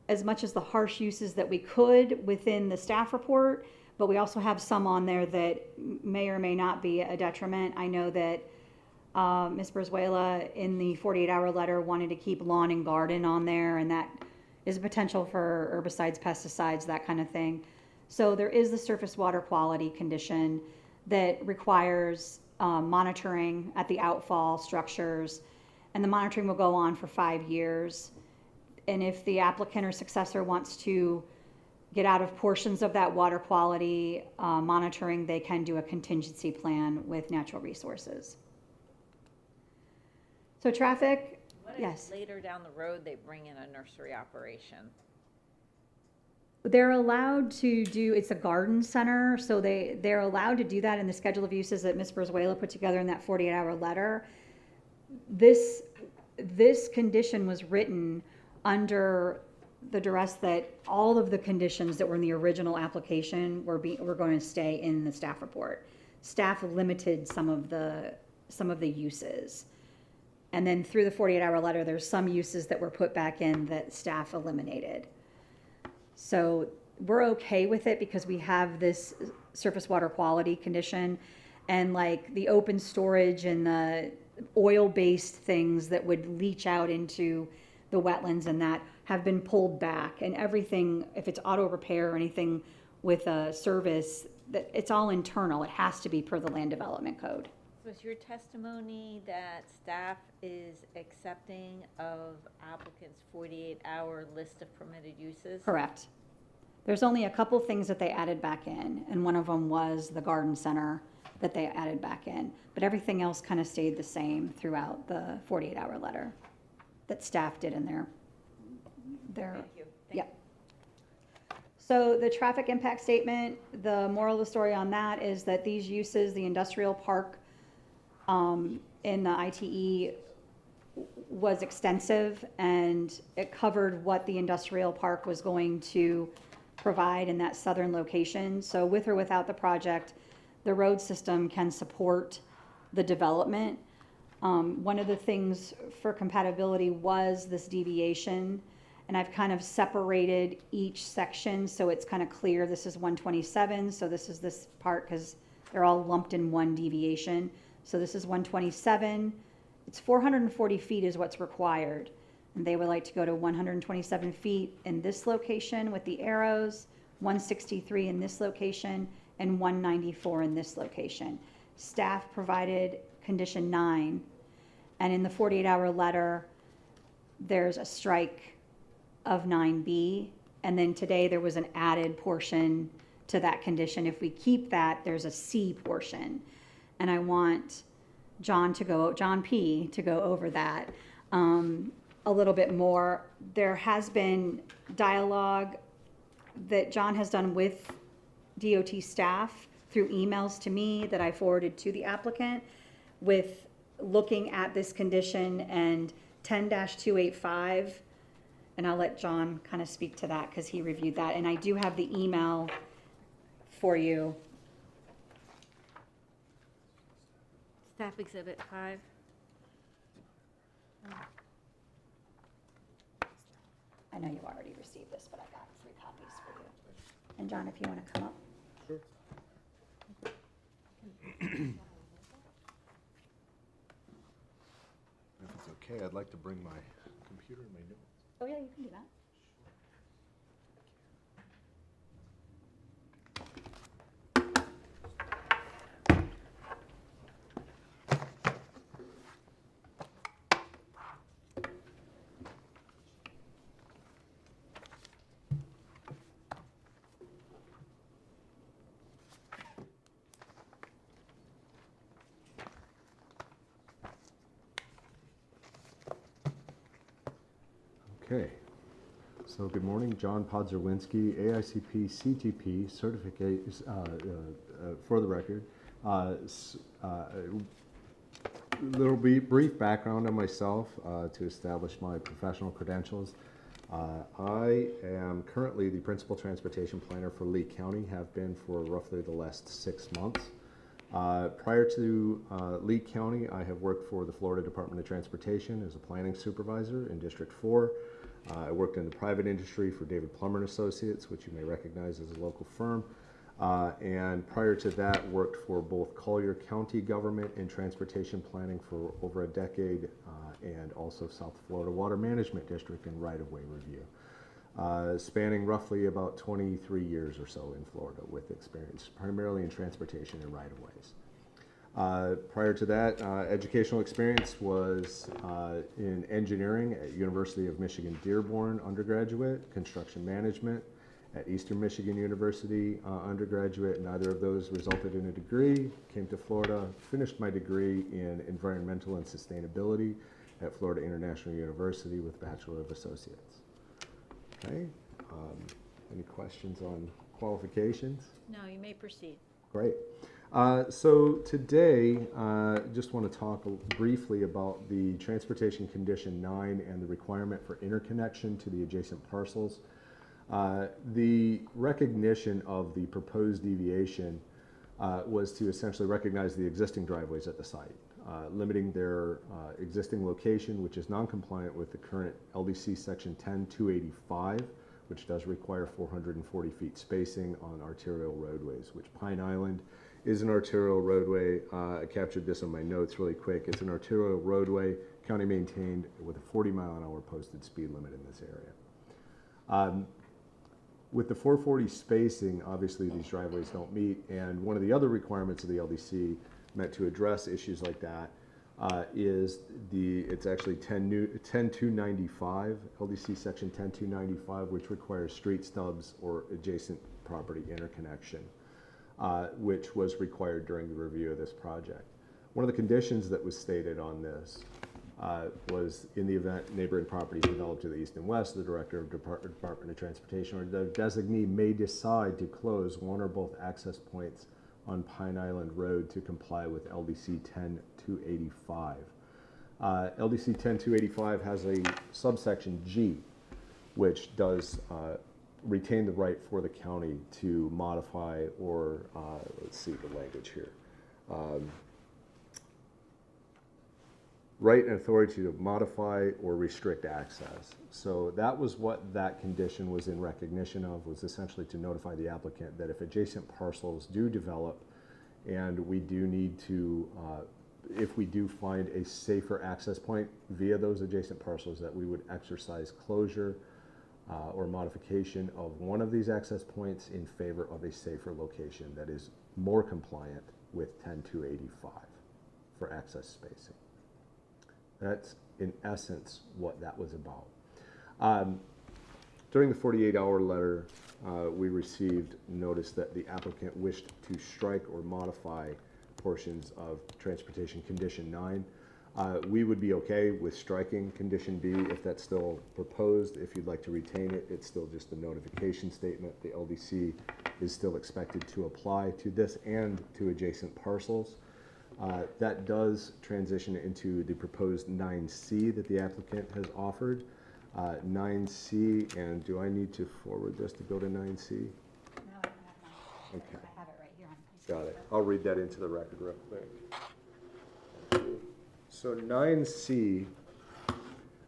as much as the harsh uses that we could within the staff report, but we also have some on there that may or may not be a detriment. I know that Ms. Brizuela in the 48-hour letter wanted to keep lawn and garden on there, and that is a potential for herbicides, pesticides, that kind of thing. So there is the surface water quality condition that requires monitoring at the outfall structures, and the monitoring will go on for 5 years. And if the applicant or successor wants to get out of portions of that water quality monitoring, they can do a contingency plan with Natural Resources. So traffic, What if yes. later down the road they bring in a nursery operation? They're allowed to do, it's a garden center, so they're allowed to do that in the schedule of uses that Ms. Brizuela put together in that 48-hour letter. This condition was written under the duress that all of the conditions that were in the original application were going to stay in the staff report. Staff limited some of the uses. And then through the 48-hour letter, there's some uses that were put back in that staff eliminated. So we're okay with it because we have this surface water quality condition, and like the open storage and the oil-based things that would leach out into the wetlands and that have been pulled back, and everything, if it's auto repair or anything with a service, that it's all internal. It has to be per the land development code. Was your testimony that staff is accepting of applicants' 48-hour list of permitted uses? Correct. There's only a couple things that they added back in, and one of them was the garden center that they added back in. But everything else kind of stayed the same throughout the 48-hour letter that staff did in their Thank you. Yep. So the traffic impact statement, the moral of the story on that is that these uses, the industrial park in the ITE was extensive, and it covered what the industrial park was going to provide in that southern location. So with or without the project, the road system can support the development. One of the things for compatibility was this deviation, and I've kind of separated each section so it's kind of clear. This is 127, so this is this part because they're all lumped in one deviation. So this is 127. It's 440 feet is what's required. And they would like to go to 127 feet in this location with the arrows, 163 in this location, and 194 in this location. Staff provided condition 9. And in the 48-hour letter, there's a strike of 9B. And then today there was an added portion to that condition. If we keep that, there's a C portion. And I want John P. to go over that a little bit more. There has been dialogue that John has done with DOT staff through emails to me that I forwarded to the applicant with looking at this condition and 10-285. And I'll let John kind of speak to that because he reviewed that. And I do have the email for you. Staff Exhibit 5. I know you already received this, but I got 3 copies for you. And John, if you want to come up. Sure. If it's okay, I'd like to bring my computer and my notes. Oh, yeah, you can do that. Okay, so good morning, John Podzerwinski, AICP CTP certificate, for the record. Little brief background on myself to establish my professional credentials. I am currently the principal transportation planner for Lee County, have been for roughly the last 6 months. Prior to Lee County, I have worked for the Florida Department of Transportation as a planning supervisor in District 4. I worked in the private industry for David Plummer and Associates, which you may recognize as a local firm. And prior to that, worked for both Collier County government and transportation planning for over a decade, and also South Florida Water Management District and right-of-way review. Spanning roughly about 23 years or so in Florida with experience primarily in transportation and right-of-ways. Prior to that, educational experience was in engineering at University of Michigan Dearborn undergraduate, construction management at Eastern Michigan University undergraduate. Neither of those resulted in a degree. Came to Florida, finished my degree in environmental and sustainability at Florida International University with Bachelor of Associates. Okay, any questions on qualifications? No, you may proceed. Great. So today, just want to talk briefly about the Transportation Condition 9 and the requirement for interconnection to the adjacent parcels. The recognition of the proposed deviation was to essentially recognize the existing driveways at the site, limiting their existing location, which is non-compliant with the current LDC Section 10285, which does require 440 feet spacing on arterial roadways, which Pine Island is an arterial roadway. I captured this on my notes really quick. It's an arterial roadway, county maintained with a 40-mile-an-hour posted speed limit in this area. With the 440 spacing, obviously these driveways don't meet, and one of the other requirements of the LDC meant to address issues like that is it's actually 10295, LDC section 10295, which requires street stubs or adjacent property interconnection, which was required during the review of this project. One of the conditions that was stated on this was in the event neighboring properties developed to the east and west, the Director of Department of Transportation or the designee may decide to close one or both access points on Pine Island Road to comply with LDC 10285. LDC 10285 has a subsection G, which does retain the right for the county to modify or, let's see the language here, right and authority to modify or restrict access. So that was what that condition was in recognition of, was essentially to notify the applicant that if adjacent parcels do develop and we do need to, if we do find a safer access point via those adjacent parcels, that we would exercise closure or modification of one of these access points in favor of a safer location that is more compliant with 10285 for access spacing. That's in essence what that was about. During the 48-hour letter, we received notice that the applicant wished to strike or modify portions of Transportation Condition 9. We would be okay with striking Condition B if that's still proposed. If you'd like to retain it, it's still just a notification statement. The LDC is still expected to apply to this and to adjacent parcels. That does transition into the proposed 9C that the applicant has offered. 9C, and do I need to forward this to go to 9C? No, I don't have mine. Okay. I have it right here on a piece of Got it. paper. I'll read that into the record real quick. So 9C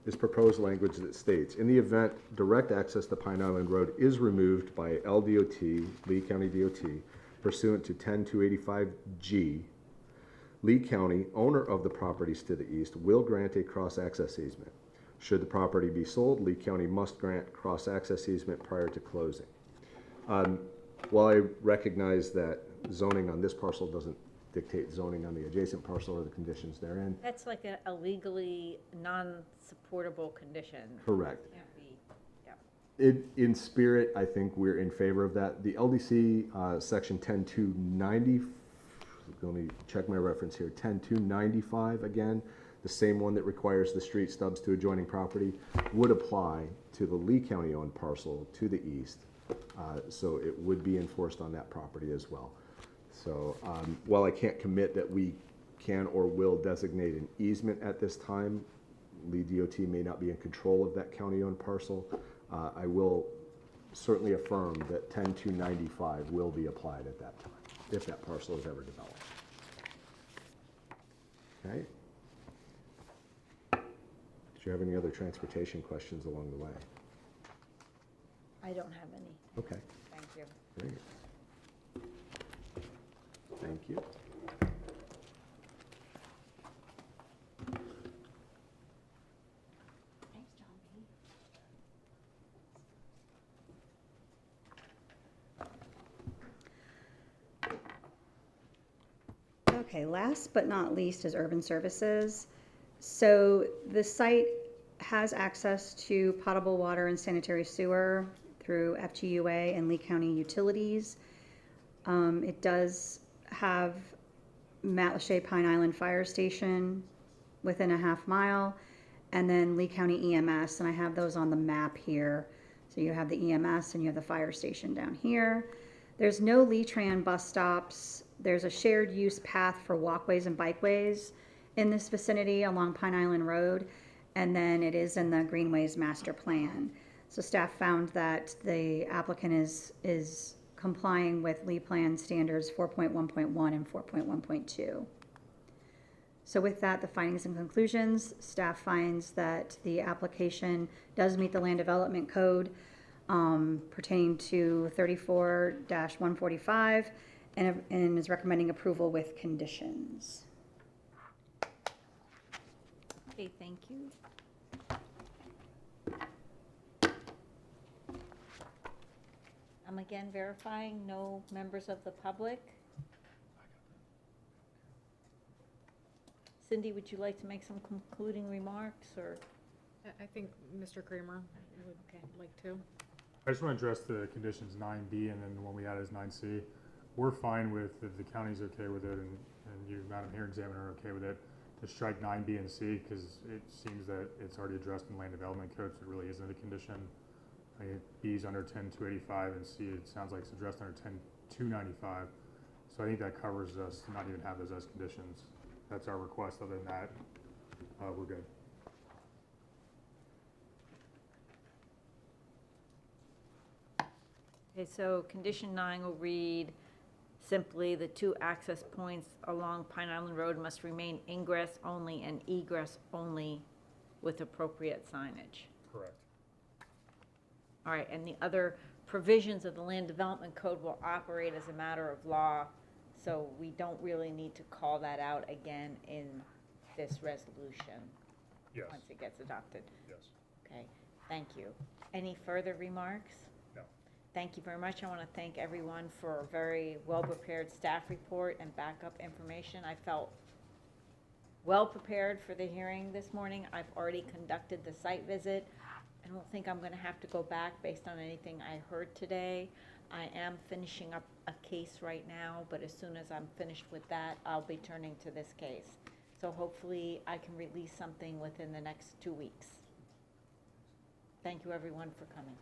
is proposed language that states, in the event direct access to Pine Island Road is removed by LDOT, Lee County DOT, pursuant to 10285G, Lee County, owner of the properties to the east, will grant a cross-access easement. Should the property be sold, Lee County must grant cross-access easement prior to closing. While I recognize that zoning on this parcel doesn't dictate zoning on the adjacent parcel or the conditions therein. That's like a legally non-supportable condition. Correct. Can't be, yeah. In spirit, I think we're in favor of that. The LDC section 10290, let me check my reference here, 10295 again, the same one that requires the street stubs to adjoining property, would apply to the Lee County-owned parcel to the east. So it would be enforced on that property as well. So while I can't commit that we can or will designate an easement at this time, Lee DOT may not be in control of that county-owned parcel. I will certainly affirm that 10295 will be applied at that time, if that parcel is ever developed. Okay. Did you have any other transportation questions along the way? I don't have any. Okay, Thank you. great. Thank you. Thanks, John B. Okay, last but not least is urban services. So the site has access to potable water and sanitary sewer through FGUA and Lee County Utilities. It does have Matlacha Pine Island Fire Station within a half mile, and then Lee County EMS, and I have those on the map here. So you have the EMS and you have the fire station down here. There's no Lee-Tran bus stops. There's a shared use path for walkways and bikeways in this vicinity along Pine Island Road, and then it is in the Greenways Master Plan. So staff found that the applicant is complying with Lee Plan standards 4.1.1 and 4.1.2. So with that, the findings and conclusions, staff finds that the application does meet the land development code pertaining to 34-145 and is recommending approval with conditions. Okay, thank you. I'm again verifying no members of the public. Cindy, would you like to make some concluding remarks, or? I think Mr. Kramer would like to. I just want to address the conditions 9B and then the one we added is 9C. We're fine with, if the county's okay with it and you, Madam Hearing Examiner, are okay with it, to strike 9B and C, because it seems that it's already addressed in land development code, so it really isn't a condition. I mean, B is under 10285 and C, it sounds like it's addressed under 10295. So I think that covers us to not even have those as conditions. That's our request. Other than that, we're good. Okay, so condition 9 will read simply, the two access points along Pine Island Road must remain ingress only and egress only with appropriate signage. Correct. All right, and the other provisions of the land development code will operate as a matter of law, so we don't really need to call that out again in this resolution. Yes. Once it gets adopted. Yes. Okay, thank you. Any further remarks? No. Thank you very much. I want to thank everyone for a very well-prepared staff report and backup information. I felt well prepared for the hearing this morning. I've already conducted the site visit. I don't think I'm going to have to go back based on anything I heard today. I am finishing up a case right now, but as soon as I'm finished with that, I'll be turning to this case. So hopefully I can release something within the next 2 weeks. Thank you everyone for coming.